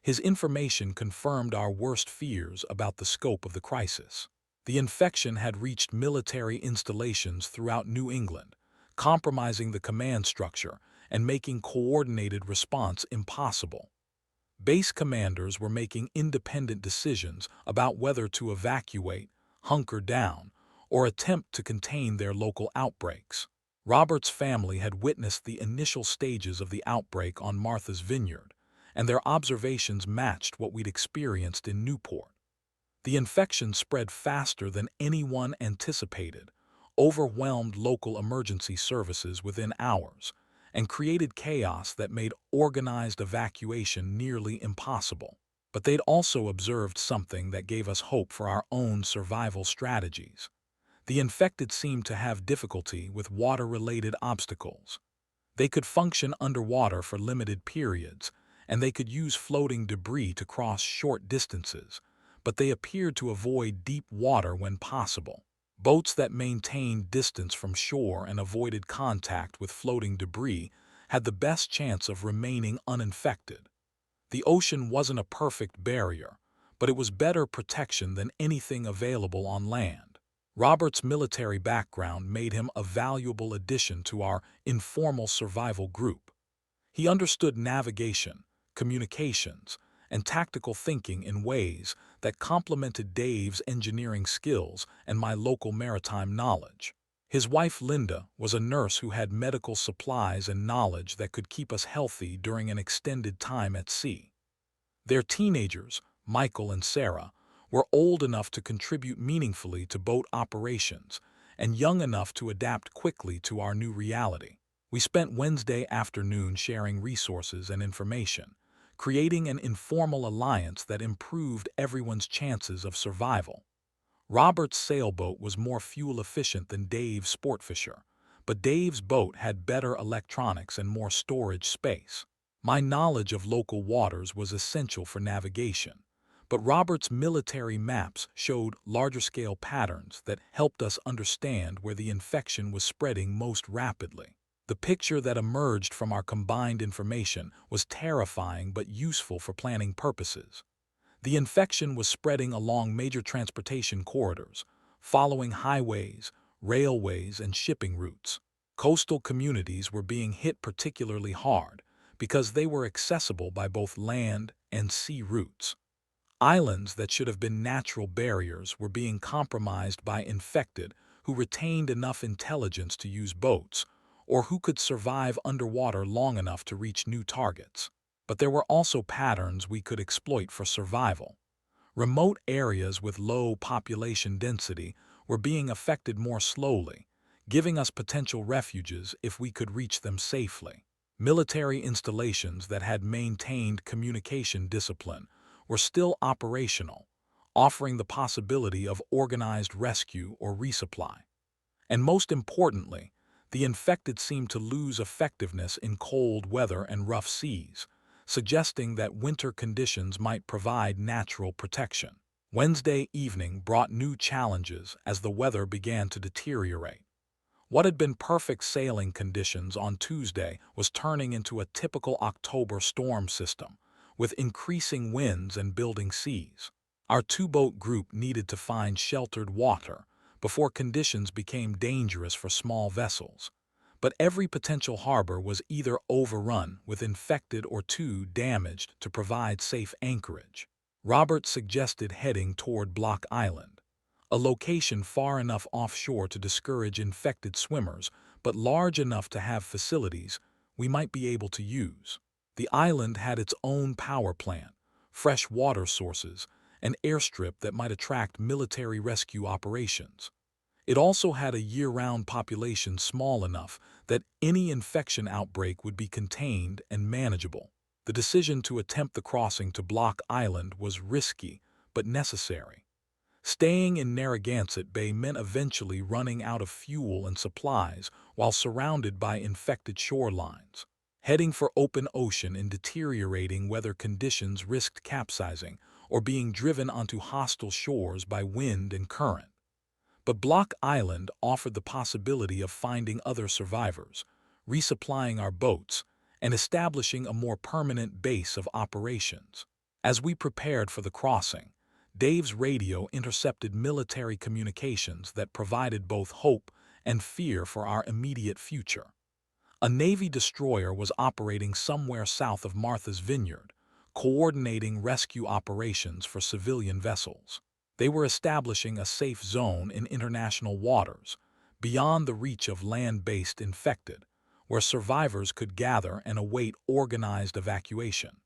His information confirmed our worst fears about the scope of the crisis. The infection had reached military installations throughout New England, compromising the command structure and making coordinated response impossible. Base commanders were making independent decisions about whether to evacuate, hunker down, or attempt to contain their local outbreaks. Robert's family had witnessed the initial stages of the outbreak on Martha's Vineyard, and their observations matched what we'd experienced in Newport. The infection spread faster than anyone anticipated, overwhelmed local emergency services within hours, and created chaos that made organized evacuation nearly impossible. But they'd also observed something that gave us hope for our own survival strategies. The infected seemed to have difficulty with water-related obstacles. They could function underwater for limited periods, and they could use floating debris to cross short distances, but they appeared to avoid deep water when possible. Boats that maintained distance from shore and avoided contact with floating debris had the best chance of remaining uninfected. The ocean wasn't a perfect barrier, but it was better protection than anything available on land. Robert's military background made him a valuable addition to our informal survival group. He understood navigation, communications, and tactical thinking in ways that complemented Dave's engineering skills and my local maritime knowledge. His wife Linda was a nurse who had medical supplies and knowledge that could keep us healthy during an extended time at sea. Their teenagers, Michael and Sarah, were old enough to contribute meaningfully to boat operations and young enough to adapt quickly to our new reality. We spent Wednesday afternoon sharing resources and information, creating an informal alliance that improved everyone's chances of survival. Robert's sailboat was more fuel efficient than Dave's Sportfisher, but Dave's boat had better electronics and more storage space. My knowledge of local waters was essential for navigation, but Robert's military maps showed larger-scale patterns that helped us understand where the infection was spreading most rapidly. The picture that emerged from our combined information was terrifying but useful for planning purposes. The infection was spreading along major transportation corridors, following highways, railways, and shipping routes. Coastal communities were being hit particularly hard because they were accessible by both land and sea routes. Islands that should have been natural barriers were being compromised by infected who retained enough intelligence to use boats, or who could survive underwater long enough to reach new targets. But there were also patterns we could exploit for survival. Remote areas with low population density were being affected more slowly, giving us potential refuges if we could reach them safely. Military installations that had maintained communication discipline were still operational, offering the possibility of organized rescue or resupply. And most importantly, the infected seemed to lose effectiveness in cold weather and rough seas, suggesting that winter conditions might provide natural protection. Wednesday evening brought new challenges as the weather began to deteriorate. What had been perfect sailing conditions on Tuesday was turning into a typical October storm system, with increasing winds and building seas. Our two-boat group needed to find sheltered water before conditions became dangerous for small vessels. But every potential harbor was either overrun with infected or too damaged to provide safe anchorage. Robert suggested heading toward Block Island, a location far enough offshore to discourage infected swimmers, but large enough to have facilities we might be able to use. The island had its own power plant, fresh water sources, an airstrip that might attract military rescue operations. It also had a year-round population small enough that any infection outbreak would be contained and manageable. The decision to attempt the crossing to Block Island was risky but necessary. Staying in Narragansett Bay meant eventually running out of fuel and supplies while surrounded by infected shorelines. Heading for open ocean in deteriorating weather conditions risked capsizing or being driven onto hostile shores by wind and current. But Block Island offered the possibility of finding other survivors, resupplying our boats, and establishing a more permanent base of operations. As we prepared for the crossing, Dave's radio intercepted military communications that provided both hope and fear for our immediate future. A Navy destroyer was operating somewhere south of Martha's Vineyard, coordinating rescue operations for civilian vessels. They were establishing a safe zone in international waters, beyond the reach of land-based infected, where survivors could gather and await organized evacuation.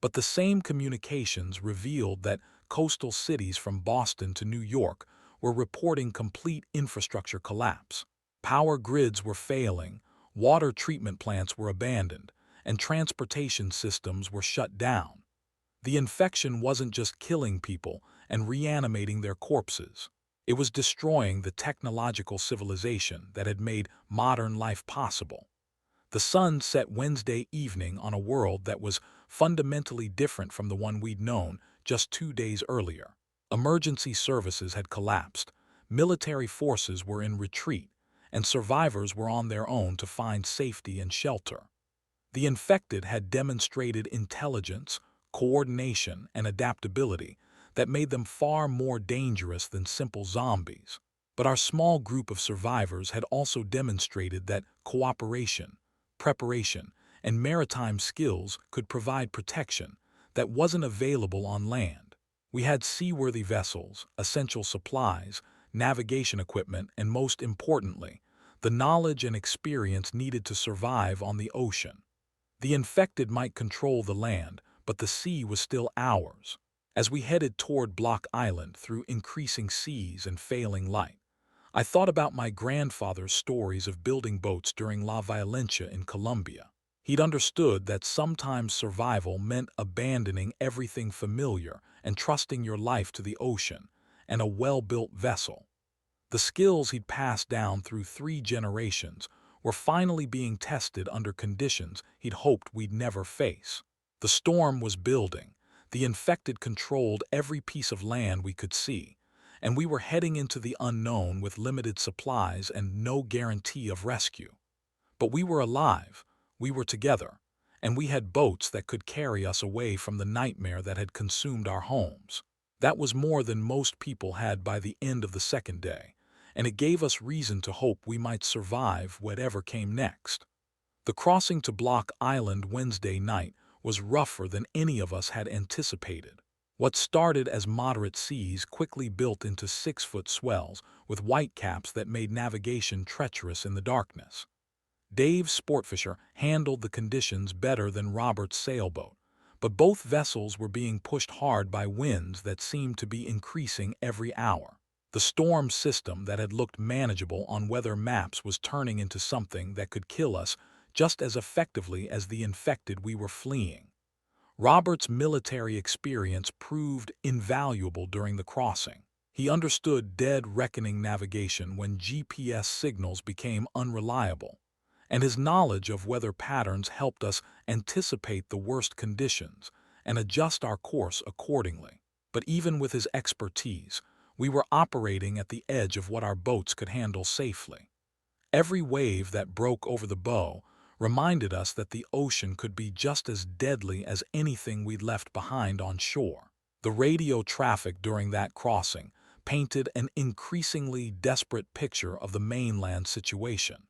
But the same communications revealed that coastal cities from Boston to New York were reporting complete infrastructure collapse. Power grids were failing, water treatment plants were abandoned, and transportation systems were shut down. The infection wasn't just killing people and reanimating their corpses. It was destroying the technological civilization that had made modern life possible. The sun set Wednesday evening on a world that was fundamentally different from the one we'd known just 2 days earlier. Emergency services had collapsed, military forces were in retreat, and survivors were on their own to find safety and shelter. The infected had demonstrated intelligence, coordination, and adaptability that made them far more dangerous than simple zombies. But our small group of survivors had also demonstrated that cooperation, preparation, and maritime skills could provide protection that wasn't available on land. We had seaworthy vessels, essential supplies, navigation equipment, and most importantly, the knowledge and experience needed to survive on the ocean. The infected might control the land, but the sea was still ours. As we headed toward Block Island through increasing seas and failing light, I thought about my grandfather's stories of building boats during La Violencia in Colombia. He'd understood that sometimes survival meant abandoning everything familiar and trusting your life to the ocean and a well-built vessel. The skills he'd passed down through 3 generations were finally being tested under conditions he'd hoped we'd never face. The storm was building, the infected controlled every piece of land we could see, and we were heading into the unknown with limited supplies and no guarantee of rescue. But we were alive, we were together, and we had boats that could carry us away from the nightmare that had consumed our homes. That was more than most people had by the end of the second day, and it gave us reason to hope we might survive whatever came next. The crossing to Block Island Wednesday night was rougher than any of us had anticipated. What started as moderate seas quickly built into 6-foot swells with whitecaps that made navigation treacherous in the darkness. Dave's sportfisher handled the conditions better than Robert's sailboat, but both vessels were being pushed hard by winds that seemed to be increasing every hour. The storm system that had looked manageable on weather maps was turning into something that could kill us just as effectively as the infected we were fleeing. Robert's military experience proved invaluable during the crossing. He understood dead reckoning navigation when GPS signals became unreliable, and his knowledge of weather patterns helped us anticipate the worst conditions and adjust our course accordingly. But even with his expertise, we were operating at the edge of what our boats could handle safely. Every wave that broke over the bow reminded us that the ocean could be just as deadly as anything we'd left behind on shore. The radio traffic during that crossing painted an increasingly desperate picture of the mainland situation.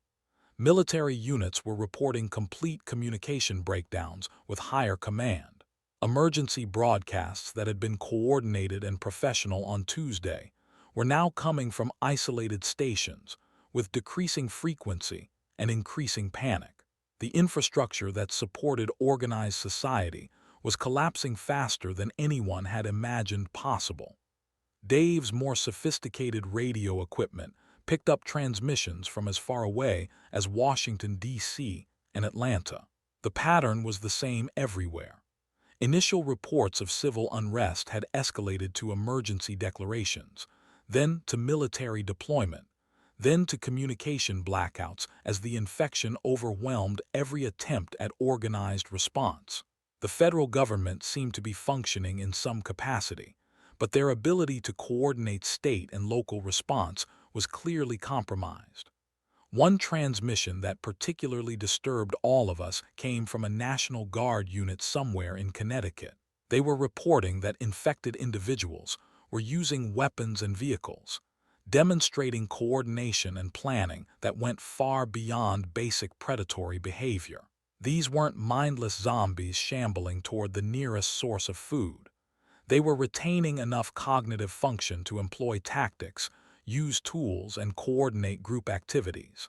Military units were reporting complete communication breakdowns with higher command. Emergency broadcasts that had been coordinated and professional on Tuesday were now coming from isolated stations with decreasing frequency and increasing panic. The infrastructure that supported organized society was collapsing faster than anyone had imagined possible. Dave's more sophisticated radio equipment picked up transmissions from as far away as Washington, D.C. and Atlanta. The pattern was the same everywhere. Initial reports of civil unrest had escalated to emergency declarations, then to military deployment, then to communication blackouts as the infection overwhelmed every attempt at organized response. The federal government seemed to be functioning in some capacity, but their ability to coordinate state and local response was clearly compromised. One transmission that particularly disturbed all of us came from a National Guard unit somewhere in Connecticut. They were reporting that infected individuals were using weapons and vehicles, demonstrating coordination and planning that went far beyond basic predatory behavior. These weren't mindless zombies shambling toward the nearest source of food. They were retaining enough cognitive function to employ tactics, use tools, and coordinate group activities.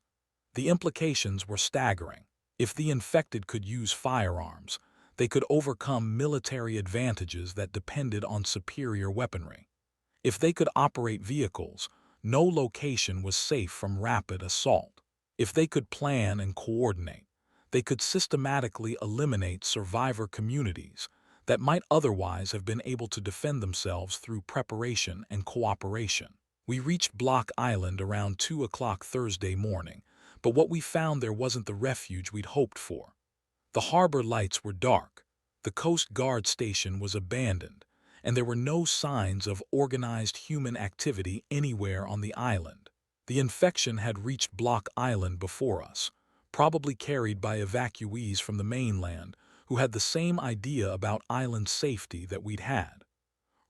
The implications were staggering. If the infected could use firearms, they could overcome military advantages that depended on superior weaponry. If they could operate vehicles, no location was safe from rapid assault. If they could plan and coordinate, they could systematically eliminate survivor communities that might otherwise have been able to defend themselves through preparation and cooperation. We reached Block Island around 2 o'clock Thursday morning, but what we found there wasn't the refuge we'd hoped for. The harbor lights were dark, the Coast Guard station was abandoned, and there were no signs of organized human activity anywhere on the island. The infection had reached Block Island before us, probably carried by evacuees from the mainland who had the same idea about island safety that we'd had.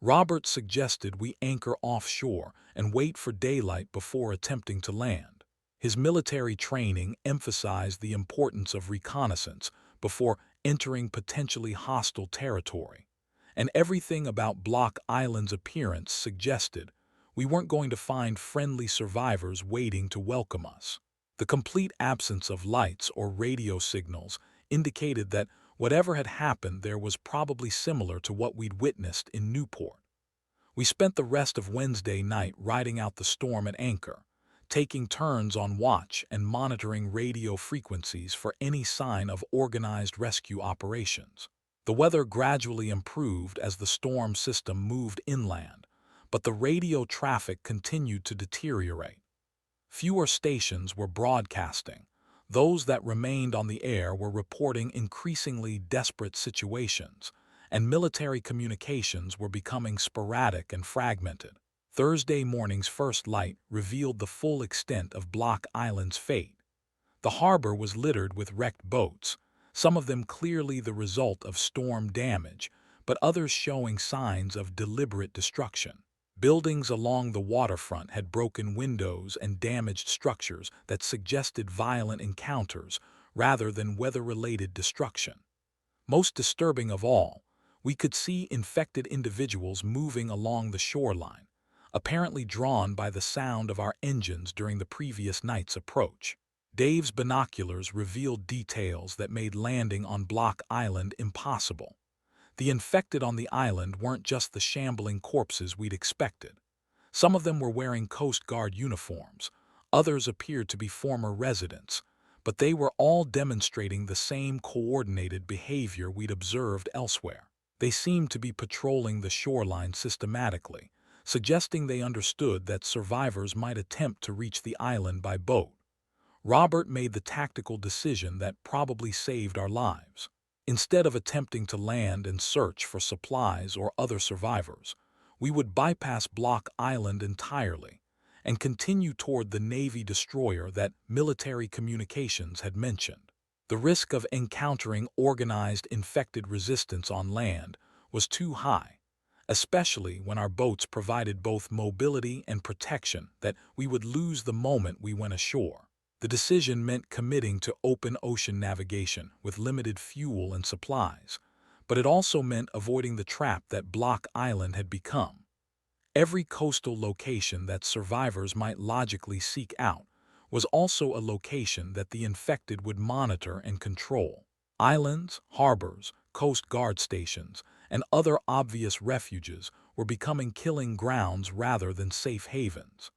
Robert suggested we anchor offshore and wait for daylight before attempting to land. His military training emphasized the importance of reconnaissance before entering potentially hostile territory, and everything about Block Island's appearance suggested we weren't going to find friendly survivors waiting to welcome us. The complete absence of lights or radio signals indicated that whatever had happened there was probably similar to what we'd witnessed in Newport. We spent the rest of Wednesday night riding out the storm at anchor, taking turns on watch and monitoring radio frequencies for any sign of organized rescue operations. The weather gradually improved as the storm system moved inland, but the radio traffic continued to deteriorate. Fewer stations were broadcasting. Those that remained on the air were reporting increasingly desperate situations, and military communications were becoming sporadic and fragmented. Thursday morning's first light revealed the full extent of Block Island's fate. The harbor was littered with wrecked boats, some of them clearly the result of storm damage, but others showing signs of deliberate destruction. Buildings along the waterfront had broken windows and damaged structures that suggested violent encounters rather than weather-related destruction. Most disturbing of all, we could see infected individuals moving along the shoreline, apparently drawn by the sound of our engines during the previous night's approach. Dave's binoculars revealed details that made landing on Block Island impossible. The infected on the island weren't just the shambling corpses we'd expected. Some of them were wearing Coast Guard uniforms, others appeared to be former residents, but they were all demonstrating the same coordinated behavior we'd observed elsewhere. They seemed to be patrolling the shoreline systematically, suggesting they understood that survivors might attempt to reach the island by boat. Robert made the tactical decision that probably saved our lives. Instead of attempting to land and search for supplies or other survivors, we would bypass Block Island entirely and continue toward the Navy destroyer that military communications had mentioned. The risk of encountering organized infected resistance on land was too high, especially when our boats provided both mobility and protection that we would lose the moment we went ashore. The decision meant committing to open ocean navigation with limited fuel and supplies, but it also meant avoiding the trap that Block Island had become. Every coastal location that survivors might logically seek out was also a location that the infected would monitor and control. Islands, harbors, Coast Guard stations, and other obvious refuges were becoming killing grounds rather than safe havens.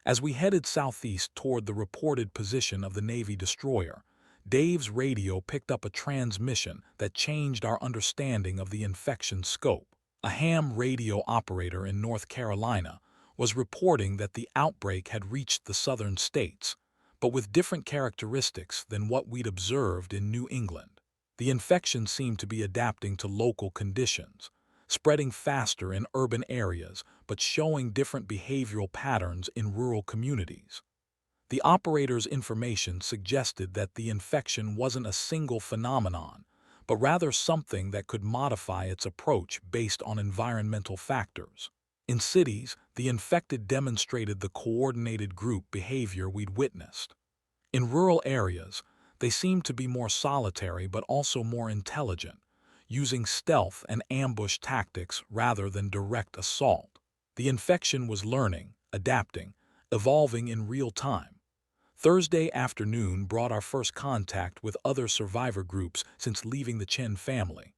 As we headed southeast toward the reported position of the Navy destroyer, Dave's radio picked up a transmission that changed our understanding of the infection's scope. A ham radio operator in North Carolina was reporting that the outbreak had reached the southern states, but with different characteristics than what we'd observed in New England. The infection seemed to be adapting to local conditions, spreading faster in urban areas but showing different behavioral patterns in rural communities. The operator's information suggested that the infection wasn't a single phenomenon, but rather something that could modify its approach based on environmental factors. In cities, the infected demonstrated the coordinated group behavior we'd witnessed. In rural areas, they seemed to be more solitary but also more intelligent, using stealth and ambush tactics rather than direct assault. The infection was learning, adapting, evolving in real time. Thursday afternoon brought our first contact with other survivor groups since leaving the Chen family.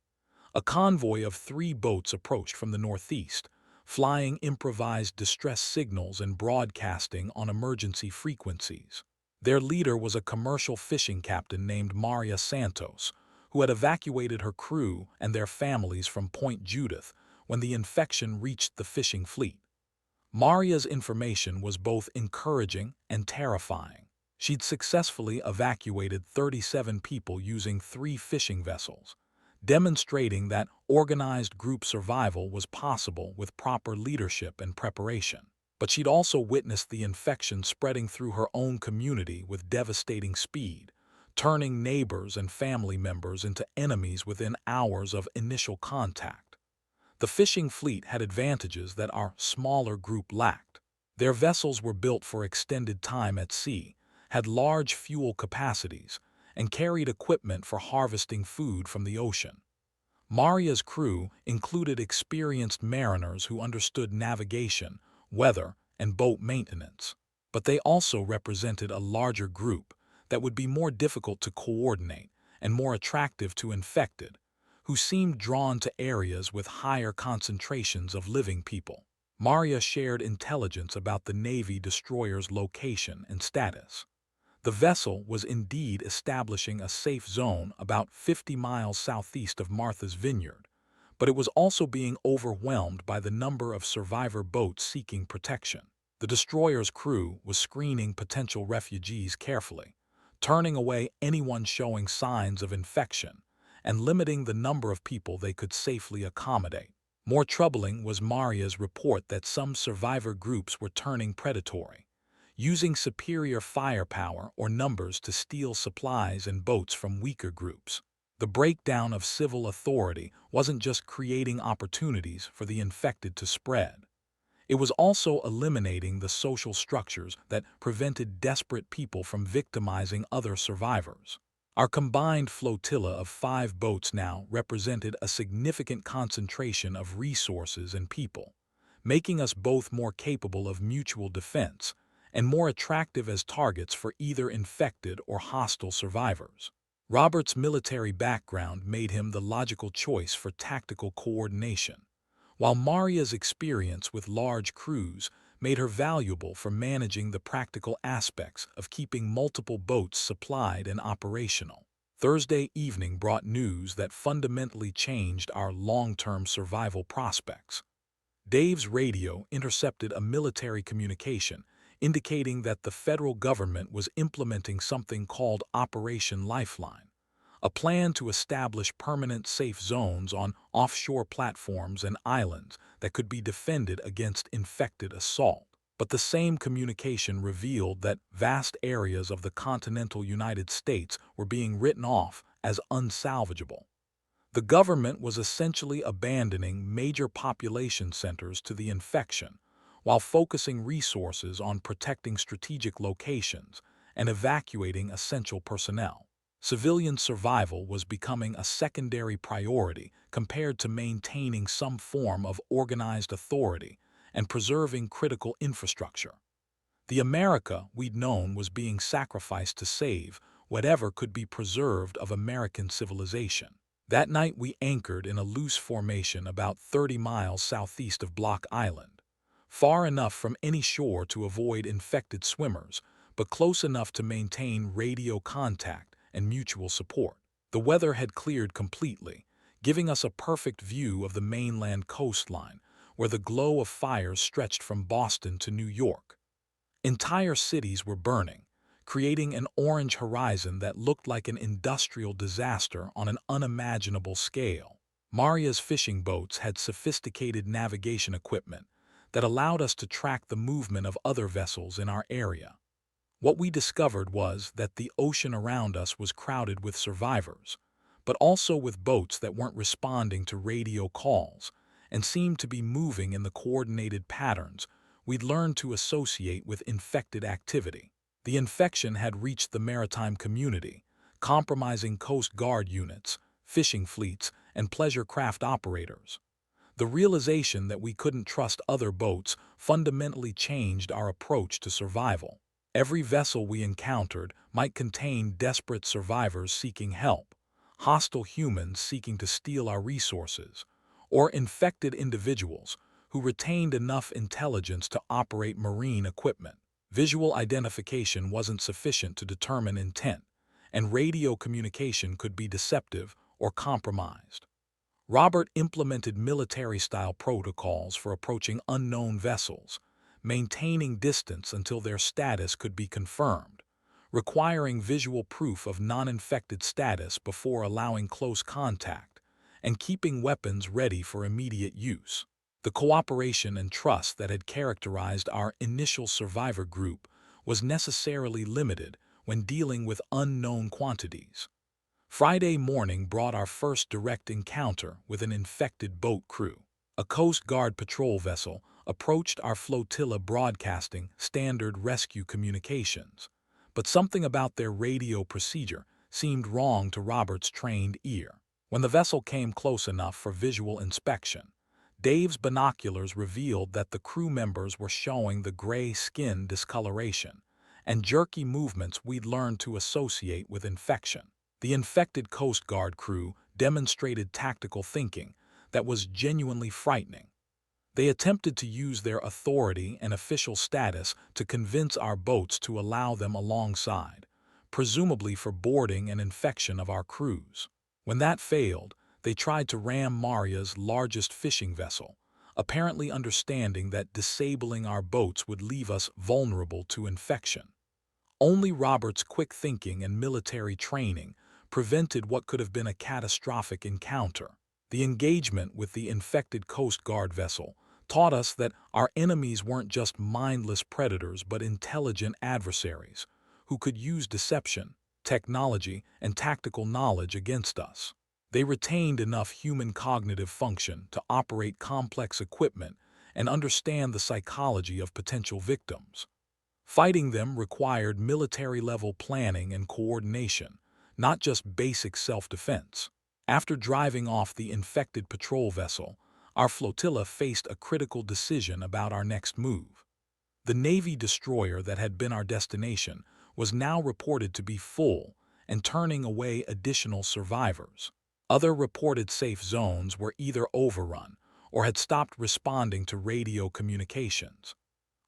A convoy of 3 boats approached from the northeast, flying improvised distress signals and broadcasting on emergency frequencies. Their leader was a commercial fishing captain named Maria Santos, who had evacuated her crew and their families from Point Judith when the infection reached the fishing fleet. Maria's information was both encouraging and terrifying. She'd successfully evacuated 37 people using 3 fishing vessels, demonstrating that organized group survival was possible with proper leadership and preparation. But she'd also witnessed the infection spreading through her own community with devastating speed, turning neighbors and family members into enemies within hours of initial contact. The fishing fleet had advantages that our smaller group lacked. Their vessels were built for extended time at sea, had large fuel capacities, and carried equipment for harvesting food from the ocean. Maria's crew included experienced mariners who understood navigation, weather, and boat maintenance. But they also represented a larger group that would be more difficult to coordinate and more attractive to infected, who seemed drawn to areas with higher concentrations of living people. Maria shared intelligence about the Navy destroyer's location and status. The vessel was indeed establishing a safe zone about 50 miles southeast of Martha's Vineyard, but it was also being overwhelmed by the number of survivor boats seeking protection. The destroyer's crew was screening potential refugees carefully, turning away anyone showing signs of infection, and limiting the number of people they could safely accommodate. More troubling was Maria's report that some survivor groups were turning predatory, using superior firepower or numbers to steal supplies and boats from weaker groups. The breakdown of civil authority wasn't just creating opportunities for the infected to spread. It was also eliminating the social structures that prevented desperate people from victimizing other survivors. Our combined flotilla of 5 boats now represented a significant concentration of resources and people, making us both more capable of mutual defense and more attractive as targets for either infected or hostile survivors. Robert's military background made him the logical choice for tactical coordination, while Maria's experience with large crews made her valuable for managing the practical aspects of keeping multiple boats supplied and operational. Thursday evening brought news that fundamentally changed our long-term survival prospects. Dave's radio intercepted a military communication indicating that the federal government was implementing something called Operation Lifeline, a plan to establish permanent safe zones on offshore platforms and islands that could be defended against infected assault. But the same communication revealed that vast areas of the continental United States were being written off as unsalvageable. The government was essentially abandoning major population centers to the infection, while focusing resources on protecting strategic locations and evacuating essential personnel. Civilian survival was becoming a secondary priority compared to maintaining some form of organized authority and preserving critical infrastructure. The America we'd known was being sacrificed to save whatever could be preserved of American civilization. That night we anchored in a loose formation about 30 miles southeast of Block Island, far enough from any shore to avoid infected swimmers, but close enough to maintain radio contact and mutual support. The weather had cleared completely, giving us a perfect view of the mainland coastline, where the glow of fires stretched from Boston to New York. Entire cities were burning, creating an orange horizon that looked like an industrial disaster on an unimaginable scale. Maria's fishing boats had sophisticated navigation equipment that allowed us to track the movement of other vessels in our area. What we discovered was that the ocean around us was crowded with survivors, but also with boats that weren't responding to radio calls and seemed to be moving in the coordinated patterns we'd learned to associate with infected activity. The infection had reached the maritime community, compromising Coast Guard units, fishing fleets, and pleasure craft operators. The realization that we couldn't trust other boats fundamentally changed our approach to survival. Every vessel we encountered might contain desperate survivors seeking help, hostile humans seeking to steal our resources, or infected individuals who retained enough intelligence to operate marine equipment. Visual identification wasn't sufficient to determine intent, and radio communication could be deceptive or compromised. Robert implemented military-style protocols for approaching unknown vessels, maintaining distance until their status could be confirmed, requiring visual proof of non-infected status before allowing close contact, and keeping weapons ready for immediate use. The cooperation and trust that had characterized our initial survivor group was necessarily limited when dealing with unknown quantities. Friday morning brought our first direct encounter with an infected boat crew. A Coast Guard patrol vessel approached our flotilla broadcasting standard rescue communications, but something about their radio procedure seemed wrong to Robert's trained ear. When the vessel came close enough for visual inspection, Dave's binoculars revealed that the crew members were showing the gray skin discoloration and jerky movements we'd learned to associate with infection. The infected Coast Guard crew demonstrated tactical thinking that was genuinely frightening. They attempted to use their authority and official status to convince our boats to allow them alongside, presumably for boarding and infection of our crews. When that failed, they tried to ram Maria's largest fishing vessel, apparently understanding that disabling our boats would leave us vulnerable to infection. Only Robert's quick thinking and military training prevented what could have been a catastrophic encounter. The engagement with the infected Coast Guard vessel taught us that our enemies weren't just mindless predators but intelligent adversaries who could use deception, technology, and tactical knowledge against us. They retained enough human cognitive function to operate complex equipment and understand the psychology of potential victims. Fighting them required military-level planning and coordination, not just basic self-defense. After driving off the infected patrol vessel, our flotilla faced a critical decision about our next move. The Navy destroyer that had been our destination was now reported to be full and turning away additional survivors. Other reported safe zones were either overrun or had stopped responding to radio communications.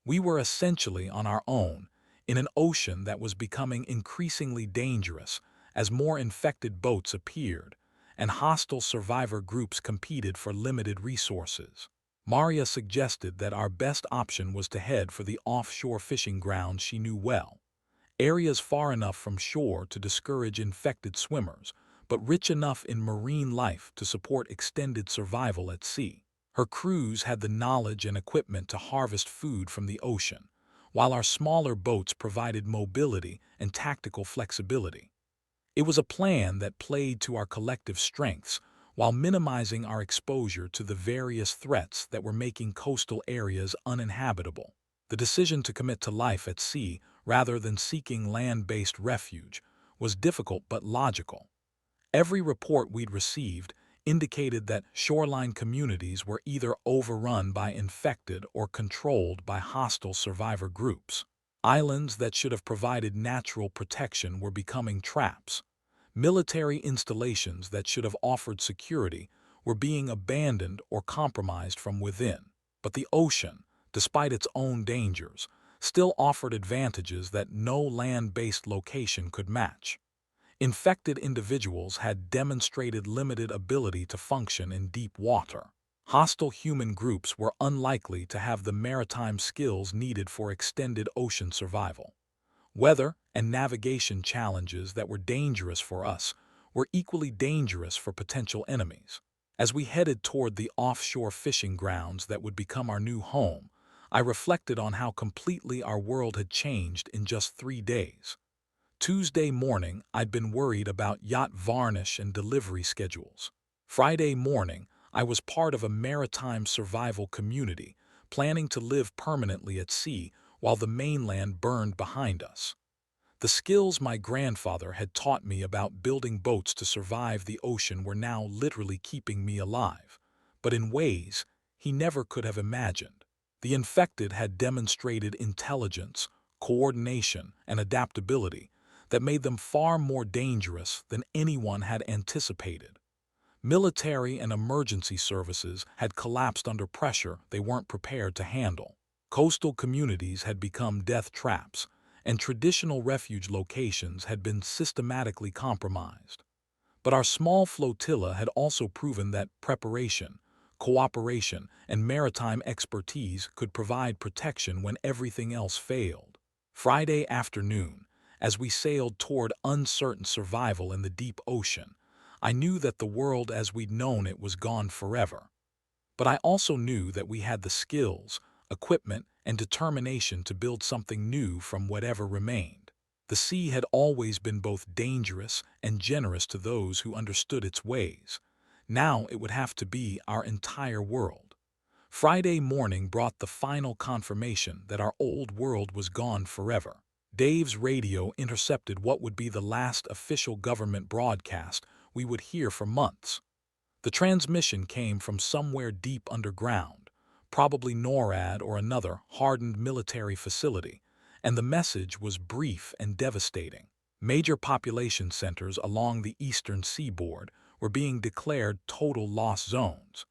We were essentially on our own, in an ocean that was becoming increasingly dangerous as more infected boats appeared and hostile survivor groups competed for limited resources. Maria suggested that our best option was to head for the offshore fishing grounds she knew well, areas far enough from shore to discourage infected swimmers, but rich enough in marine life to support extended survival at sea. Her crews had the knowledge and equipment to harvest food from the ocean, while our smaller boats provided mobility and tactical flexibility. It was a plan that played to our collective strengths while minimizing our exposure to the various threats that were making coastal areas uninhabitable. The decision to commit to life at sea rather than seeking land-based refuge was difficult but logical. Every report we'd received indicated that shoreline communities were either overrun by infected or controlled by hostile survivor groups. Islands that should have provided natural protection were becoming traps. Military installations that should have offered security were being abandoned or compromised from within. But the ocean, despite its own dangers, still offered advantages that no land-based location could match. Infected individuals had demonstrated limited ability to function in deep water. Hostile human groups were unlikely to have the maritime skills needed for extended ocean survival. Weather and navigation challenges that were dangerous for us were equally dangerous for potential enemies. As we headed toward the offshore fishing grounds that would become our new home, I reflected on how completely our world had changed in just 3 days. Tuesday morning, I'd been worried about yacht varnish and delivery schedules. Friday morning, I was part of a maritime survival community, planning to live permanently at sea while the mainland burned behind us. The skills my grandfather had taught me about building boats to survive the ocean were now literally keeping me alive, but in ways he never could have imagined. The infected had demonstrated intelligence, coordination, and adaptability that made them far more dangerous than anyone had anticipated. Military and emergency services had collapsed under pressure they weren't prepared to handle. Coastal communities had become death traps, and traditional refuge locations had been systematically compromised. But our small flotilla had also proven that preparation, cooperation, and maritime expertise could provide protection when everything else failed. Friday afternoon, as we sailed toward uncertain survival in the deep ocean, I knew that the world as we'd known it was gone forever. But I also knew that we had the skills, equipment, and determination to build something new from whatever remained. The sea had always been both dangerous and generous to those who understood its ways. Now it would have to be our entire world. Friday morning brought the final confirmation that our old world was gone forever. Dave's radio intercepted what would be the last official government broadcast we would hear for months. The transmission came from somewhere deep underground, probably NORAD or another hardened military facility, and the message was brief and devastating. Major population centers along the eastern seaboard were being declared total loss zones.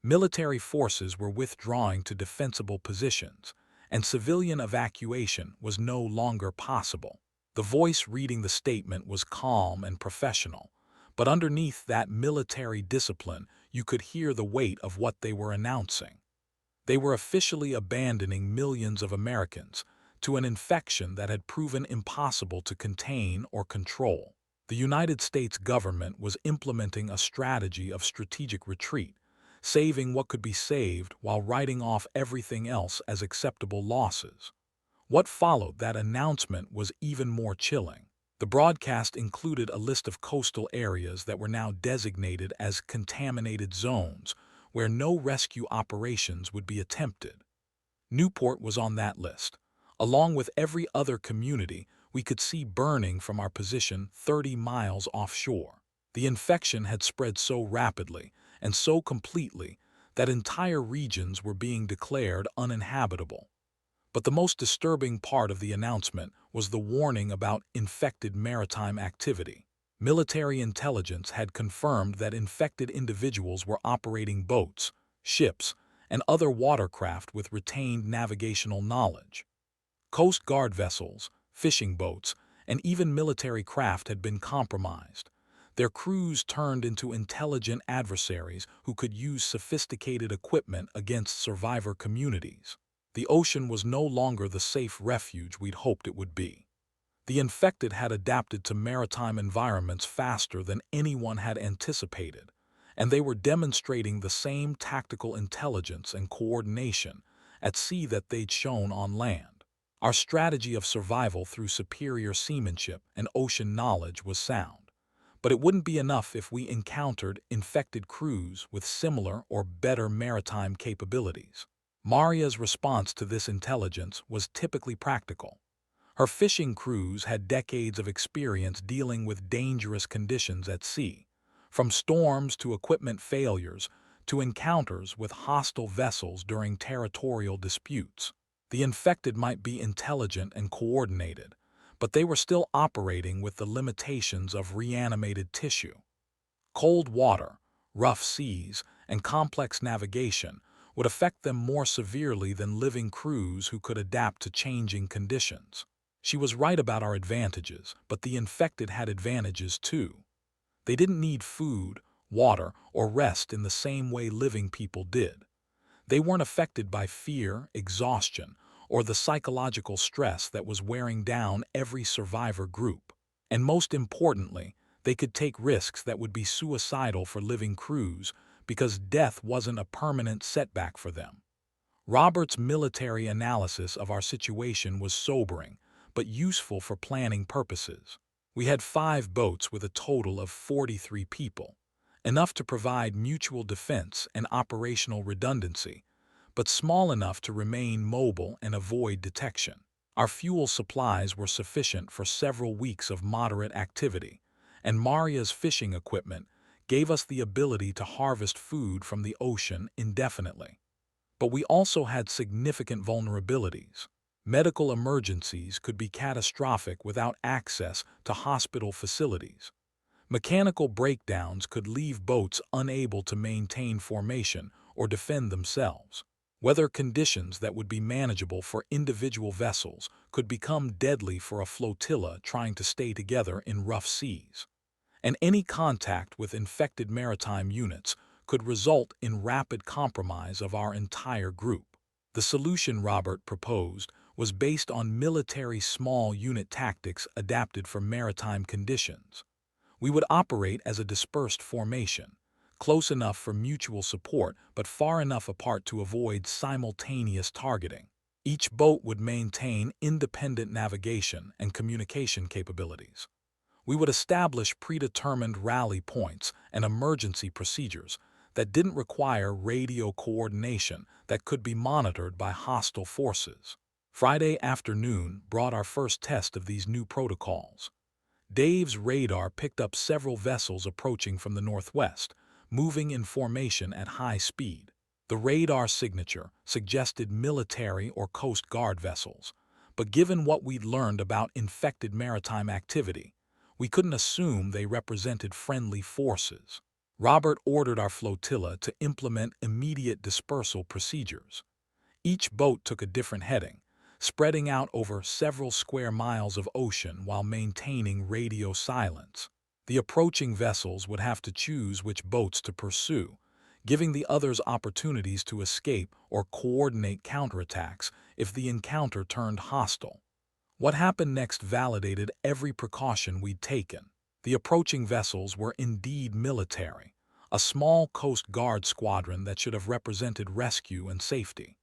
Military forces were withdrawing to defensible positions, and civilian evacuation was no longer possible. The voice reading the statement was calm and professional, but underneath that military discipline you could hear the weight of what they were announcing. They were officially abandoning millions of Americans to an infection that had proven impossible to contain or control. The United States government was implementing a strategy of strategic retreat, saving what could be saved while writing off everything else as acceptable losses. What followed that announcement was even more chilling. The broadcast included a list of coastal areas that were now designated as contaminated zones, where no rescue operations would be attempted. Newport was on that list. Along with every other community we could see burning from our position 30 miles offshore. The infection had spread so rapidly and so completely that entire regions were being declared uninhabitable. But the most disturbing part of the announcement was the warning about infected maritime activity. Military intelligence had confirmed that infected individuals were operating boats, ships, and other watercraft with retained navigational knowledge. Coast Guard vessels, fishing boats, and even military craft had been compromised. Their crews turned into intelligent adversaries who could use sophisticated equipment against survivor communities. The ocean was no longer the safe refuge we'd hoped it would be. The infected had adapted to maritime environments faster than anyone had anticipated, and they were demonstrating the same tactical intelligence and coordination at sea that they'd shown on land. Our strategy of survival through superior seamanship and ocean knowledge was sound, but it wouldn't be enough if we encountered infected crews with similar or better maritime capabilities. Maria's response to this intelligence was typically practical. Her fishing crews had decades of experience dealing with dangerous conditions at sea, from storms to equipment failures to encounters with hostile vessels during territorial disputes. The infected might be intelligent and coordinated, but they were still operating with the limitations of reanimated tissue. Cold water, rough seas, and complex navigation would affect them more severely than living crews who could adapt to changing conditions. She was right about our advantages, but the infected had advantages too. They didn't need food, water, or rest in the same way living people did. They weren't affected by fear, exhaustion, or the psychological stress that was wearing down every survivor group. And most importantly, they could take risks that would be suicidal for living crews because death wasn't a permanent setback for them. Robert's military analysis of our situation was sobering, but useful for planning purposes. We had 5 boats with a total of 43 people, enough to provide mutual defense and operational redundancy, but small enough to remain mobile and avoid detection. Our fuel supplies were sufficient for several weeks of moderate activity, and Maria's fishing equipment gave us the ability to harvest food from the ocean indefinitely. But we also had significant vulnerabilities. Medical emergencies could be catastrophic without access to hospital facilities. Mechanical breakdowns could leave boats unable to maintain formation or defend themselves. Weather conditions that would be manageable for individual vessels could become deadly for a flotilla trying to stay together in rough seas. And any contact with infected maritime units could result in rapid compromise of our entire group. The solution Robert proposed was based on military small unit tactics adapted for maritime conditions. We would operate as a dispersed formation, close enough for mutual support but far enough apart to avoid simultaneous targeting. Each boat would maintain independent navigation and communication capabilities. We would establish predetermined rally points and emergency procedures that didn't require radio coordination that could be monitored by hostile forces. Friday afternoon brought our first test of these new protocols. Dave's radar picked up several vessels approaching from the northwest, moving in formation at high speed. The radar signature suggested military or Coast Guard vessels, but given what we'd learned about infected maritime activity, we couldn't assume they represented friendly forces. Robert ordered our flotilla to implement immediate dispersal procedures. Each boat took a different heading, spreading out over several square miles of ocean while maintaining radio silence. The approaching vessels would have to choose which boats to pursue, giving the others opportunities to escape or coordinate counterattacks if the encounter turned hostile. What happened next validated every precaution we'd taken. The approaching vessels were indeed military, a small Coast Guard squadron that should have represented rescue and safety.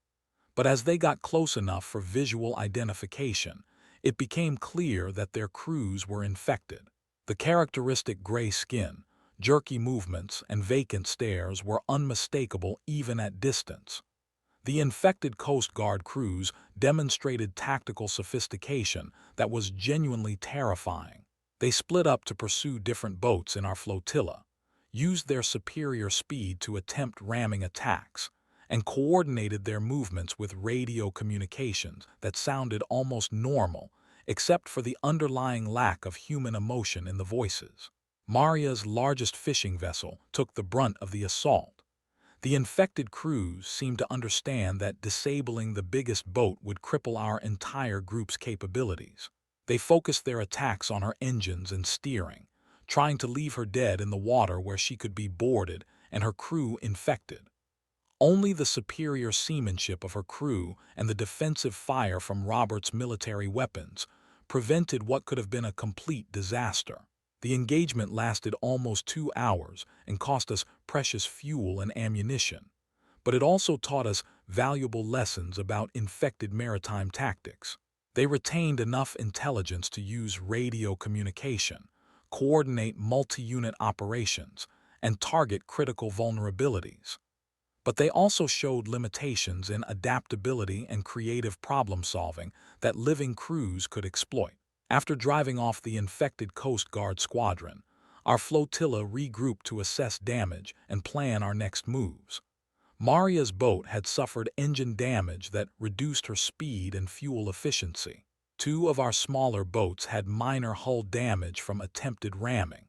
But as they got close enough for visual identification, it became clear that their crews were infected. The characteristic gray skin, jerky movements, and vacant stares were unmistakable even at distance. The infected Coast Guard crews demonstrated tactical sophistication that was genuinely terrifying. They split up to pursue different boats in our flotilla, used their superior speed to attempt ramming attacks, and coordinated their movements with radio communications that sounded almost normal, except for the underlying lack of human emotion in the voices. Maria's largest fishing vessel took the brunt of the assault. The infected crews seemed to understand that disabling the biggest boat would cripple our entire group's capabilities. They focused their attacks on her engines and steering, trying to leave her dead in the water where she could be boarded and her crew infected. Only the superior seamanship of her crew and the defensive fire from Robert's military weapons prevented what could have been a complete disaster. The engagement lasted almost 2 hours and cost us precious fuel and ammunition, but it also taught us valuable lessons about infected maritime tactics. They retained enough intelligence to use radio communication, coordinate multi-unit operations, and target critical vulnerabilities. But they also showed limitations in adaptability and creative problem-solving that living crews could exploit. After driving off the infected Coast Guard squadron, our flotilla regrouped to assess damage and plan our next moves. Maria's boat had suffered engine damage that reduced her speed and fuel efficiency. Two of our smaller boats had minor hull damage from attempted ramming.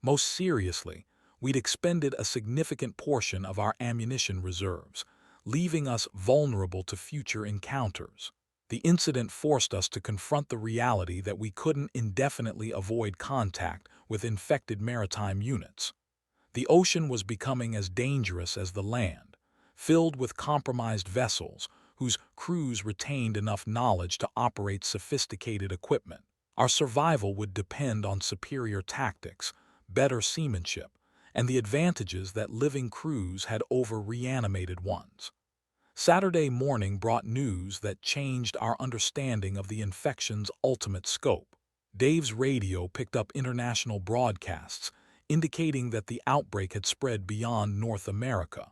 Most seriously, we'd expended a significant portion of our ammunition reserves, leaving us vulnerable to future encounters. The incident forced us to confront the reality that we couldn't indefinitely avoid contact with infected maritime units. The ocean was becoming as dangerous as the land, filled with compromised vessels whose crews retained enough knowledge to operate sophisticated equipment. Our survival would depend on superior tactics, better seamanship, and the advantages that living crews had over reanimated ones. Saturday morning brought news that changed our understanding of the infection's ultimate scope. Dave's radio picked up international broadcasts, indicating that the outbreak had spread beyond North America.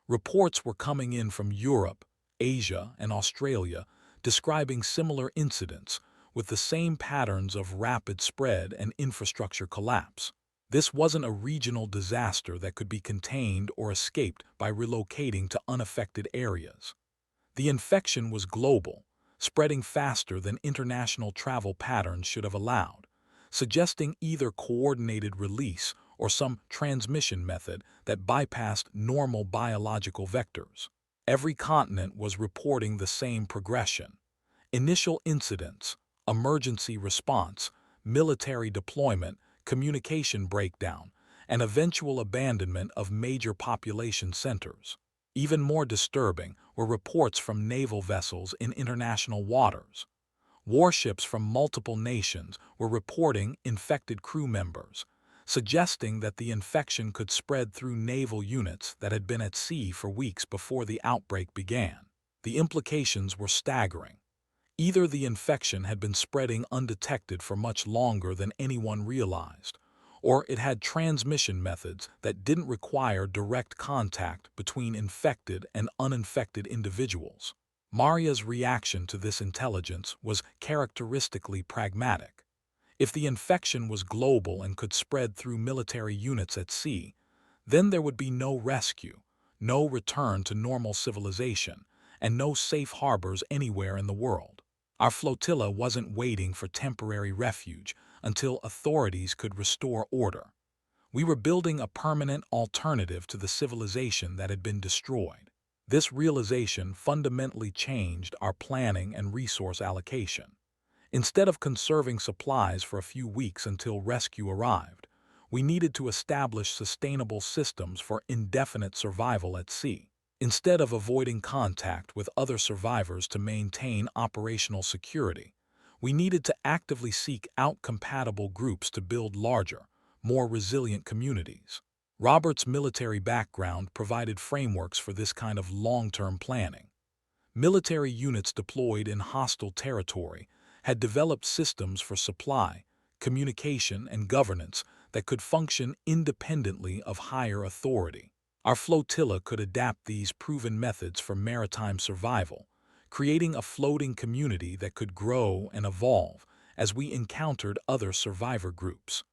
Reports were coming in from Europe, Asia, and Australia, describing similar incidents, with the same patterns of rapid spread and infrastructure collapse. This wasn't a regional disaster that could be contained or escaped by relocating to unaffected areas. The infection was global, spreading faster than international travel patterns should have allowed, suggesting either coordinated release or some transmission method that bypassed normal biological vectors. Every continent was reporting the same progression: initial incidents, emergency response, military deployment, communication breakdown, and eventual abandonment of major population centers. Even more disturbing were reports from naval vessels in international waters. Warships from multiple nations were reporting infected crew members, suggesting that the infection could spread through naval units that had been at sea for weeks before the outbreak began. The implications were staggering. Either the infection had been spreading undetected for much longer than anyone realized, or it had transmission methods that didn't require direct contact between infected and uninfected individuals. Maria's reaction to this intelligence was characteristically pragmatic. If the infection was global and could spread through military units at sea, then there would be no rescue, no return to normal civilization, and no safe harbors anywhere in the world. Our flotilla wasn't waiting for temporary refuge until authorities could restore order. We were building a permanent alternative to the civilization that had been destroyed. This realization fundamentally changed our planning and resource allocation. Instead of conserving supplies for a few weeks until rescue arrived, we needed to establish sustainable systems for indefinite survival at sea. Instead of avoiding contact with other survivors to maintain operational security, we needed to actively seek out compatible groups to build larger, more resilient communities. Robert's military background provided frameworks for this kind of long-term planning. Military units deployed in hostile territory had developed systems for supply, communication, and governance that could function independently of higher authority. Our flotilla could adapt these proven methods for maritime survival, creating a floating community that could grow and evolve as we encountered other survivor groups.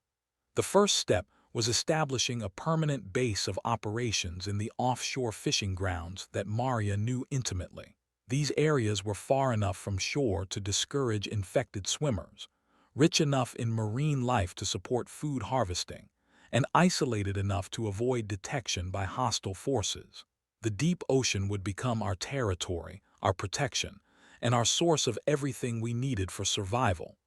The first step was establishing a permanent base of operations in the offshore fishing grounds that Maria knew intimately. These areas were far enough from shore to discourage infected swimmers, rich enough in marine life to support food harvesting, and isolated enough to avoid detection by hostile forces. The deep ocean would become our territory, our protection, and our source of everything we needed for survival.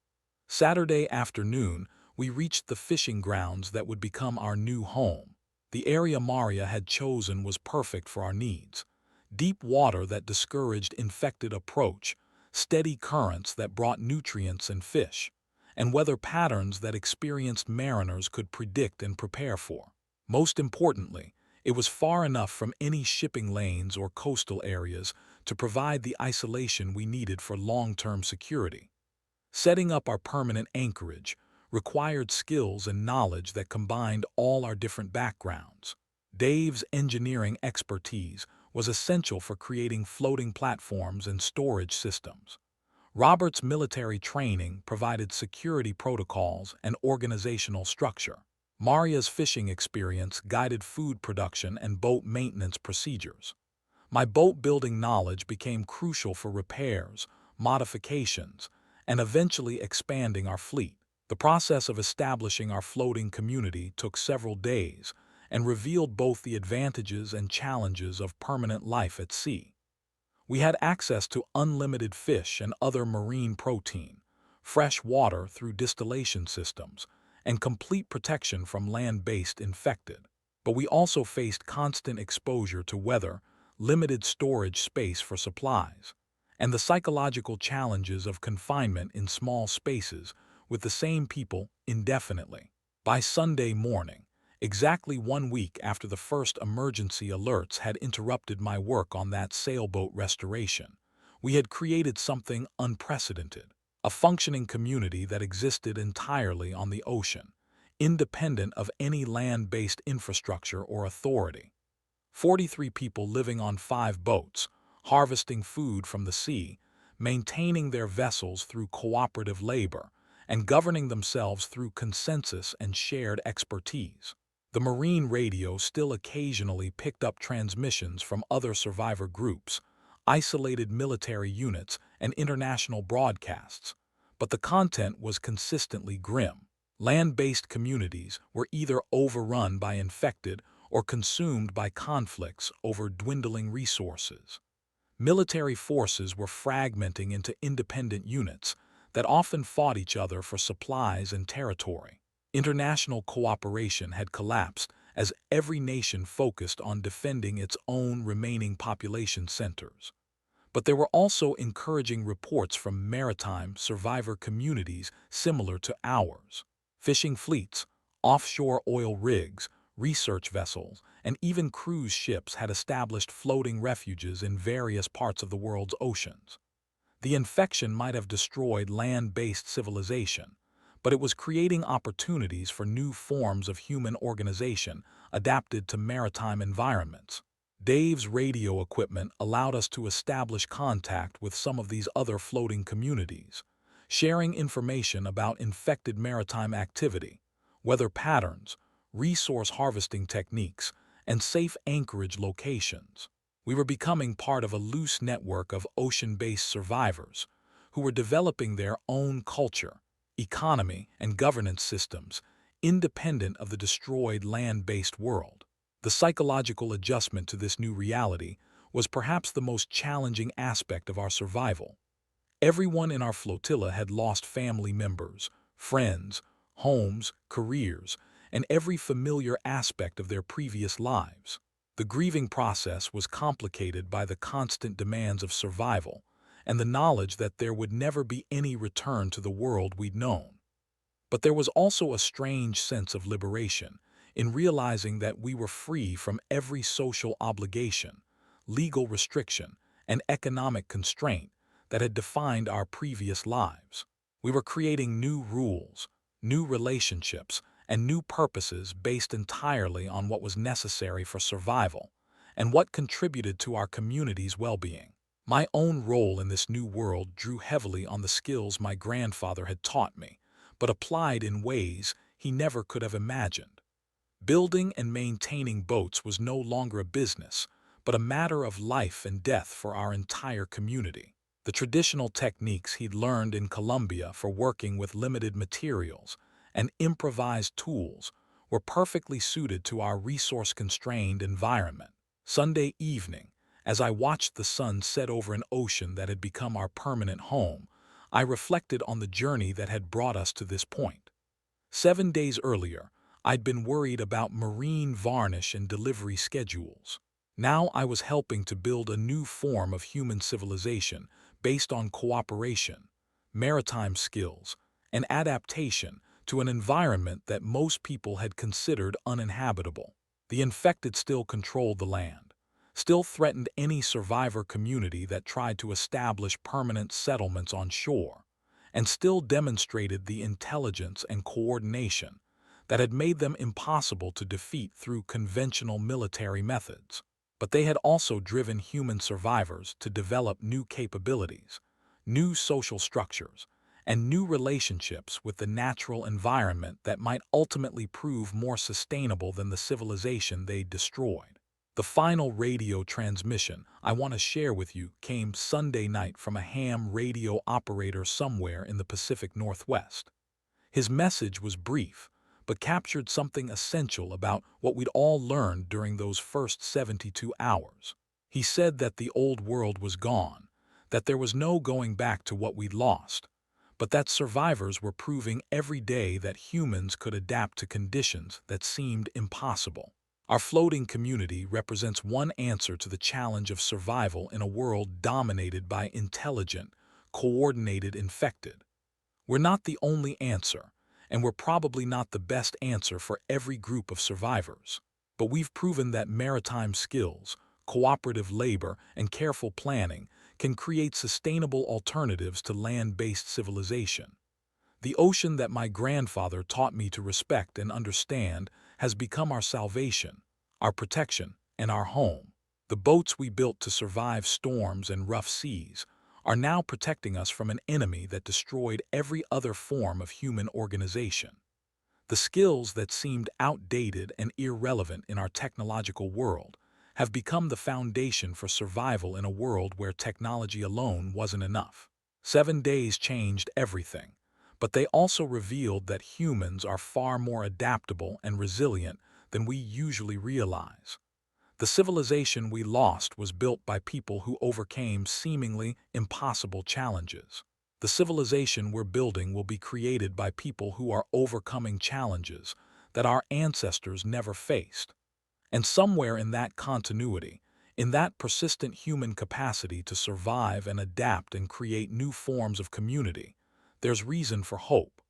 Saturday afternoon, we reached the fishing grounds that would become our new home. The area Maria had chosen was perfect for our needs. Deep water that discouraged infected approach, steady currents that brought nutrients and fish, and weather patterns that experienced mariners could predict and prepare for. Most importantly, it was far enough from any shipping lanes or coastal areas to provide the isolation we needed for long-term security. Setting up our permanent anchorage required skills and knowledge that combined all our different backgrounds. Dave's engineering expertise was essential for creating floating platforms and storage systems. Robert's military training provided security protocols and organizational structure. Maria's fishing experience guided food production and boat maintenance procedures. My boat-building knowledge became crucial for repairs, modifications, and eventually expanding our fleet. The process of establishing our floating community took several days and revealed both the advantages and challenges of permanent life at sea. We had access to unlimited fish and other marine protein, fresh water through distillation systems, and complete protection from land-based infected. But we also faced constant exposure to weather, limited storage space for supplies, and the psychological challenges of confinement in small spaces with the same people indefinitely. By Sunday morning, exactly 1 week after the first emergency alerts had interrupted my work on that sailboat restoration, we had created something unprecedented, a functioning community that existed entirely on the ocean, independent of any land-based infrastructure or authority. 43 people living on 5 boats, harvesting food from the sea, maintaining their vessels through cooperative labor, and governing themselves through consensus and shared expertise. The marine radio still occasionally picked up transmissions from other survivor groups, isolated military units, and international broadcasts, but the content was consistently grim. Land-based communities were either overrun by infected or consumed by conflicts over dwindling resources. Military forces were fragmenting into independent units that often fought each other for supplies and territory. International cooperation had collapsed as every nation focused on defending its own remaining population centers. But there were also encouraging reports from maritime survivor communities similar to ours. Fishing fleets, offshore oil rigs, research vessels, and even cruise ships had established floating refuges in various parts of the world's oceans. The infection might have destroyed land-based civilization, but it was creating opportunities for new forms of human organization adapted to maritime environments. Dave's radio equipment allowed us to establish contact with some of these other floating communities, sharing information about infected maritime activity, weather patterns, resource harvesting techniques, and safe anchorage locations. We were becoming part of a loose network of ocean-based survivors who were developing their own culture, economy, and governance systems independent of the destroyed land-based world. The psychological adjustment to this new reality was perhaps the most challenging aspect of our survival. Everyone in our flotilla had lost family members, friends, homes, careers, and every familiar aspect of their previous lives. The grieving process was complicated by the constant demands of survival and the knowledge that there would never be any return to the world we'd known. But there was also a strange sense of liberation in realizing that we were free from every social obligation, legal restriction, and economic constraint that had defined our previous lives. We were creating new rules, new relationships, and new purposes based entirely on what was necessary for survival and what contributed to our community's well-being. My own role in this new world drew heavily on the skills my grandfather had taught me, but applied in ways he never could have imagined. Building and maintaining boats was no longer a business, but a matter of life and death for our entire community. The traditional techniques he'd learned in Colombia for working with limited materials and improvised tools were perfectly suited to our resource-constrained environment. Sunday evening, as I watched the sun set over an ocean that had become our permanent home, I reflected on the journey that had brought us to this point. 7 days earlier, I'd been worried about marine varnish and delivery schedules. Now I was helping to build a new form of human civilization based on cooperation, maritime skills, and adaptation to an environment that most people had considered uninhabitable. The infected still controlled the land, still threatened any survivor community that tried to establish permanent settlements on shore, and still demonstrated the intelligence and coordination that had made them impossible to defeat through conventional military methods. But they had also driven human survivors to develop new capabilities, new social structures, and new relationships with the natural environment that might ultimately prove more sustainable than the civilization they destroyed. The final radio transmission I want to share with you came Sunday night from a ham radio operator somewhere in the Pacific Northwest. His message was brief, but captured something essential about what we'd all learned during those first 72 hours. He said that the old world was gone, that there was no going back to what we'd lost, but that survivors were proving every day that humans could adapt to conditions that seemed impossible. Our floating community represents one answer to the challenge of survival in a world dominated by intelligent, coordinated infected. We're not the only answer, and we're probably not the best answer for every group of survivors. But we've proven that maritime skills, cooperative labor, and careful planning can create sustainable alternatives to land-based civilization. The ocean that my grandfather taught me to respect and understand has become our salvation, our protection, and our home. The boats we built to survive storms and rough seas are now protecting us from an enemy that destroyed every other form of human organization. The skills that seemed outdated and irrelevant in our technological world have become the foundation for survival in a world where technology alone wasn't enough. 7 days changed everything, but they also revealed that humans are far more adaptable and resilient than we usually realize. The civilization we lost was built by people who overcame seemingly impossible challenges. The civilization we're building will be created by people who are overcoming challenges that our ancestors never faced. And somewhere in that continuity, in that persistent human capacity to survive and adapt and create new forms of community, there's reason for hope.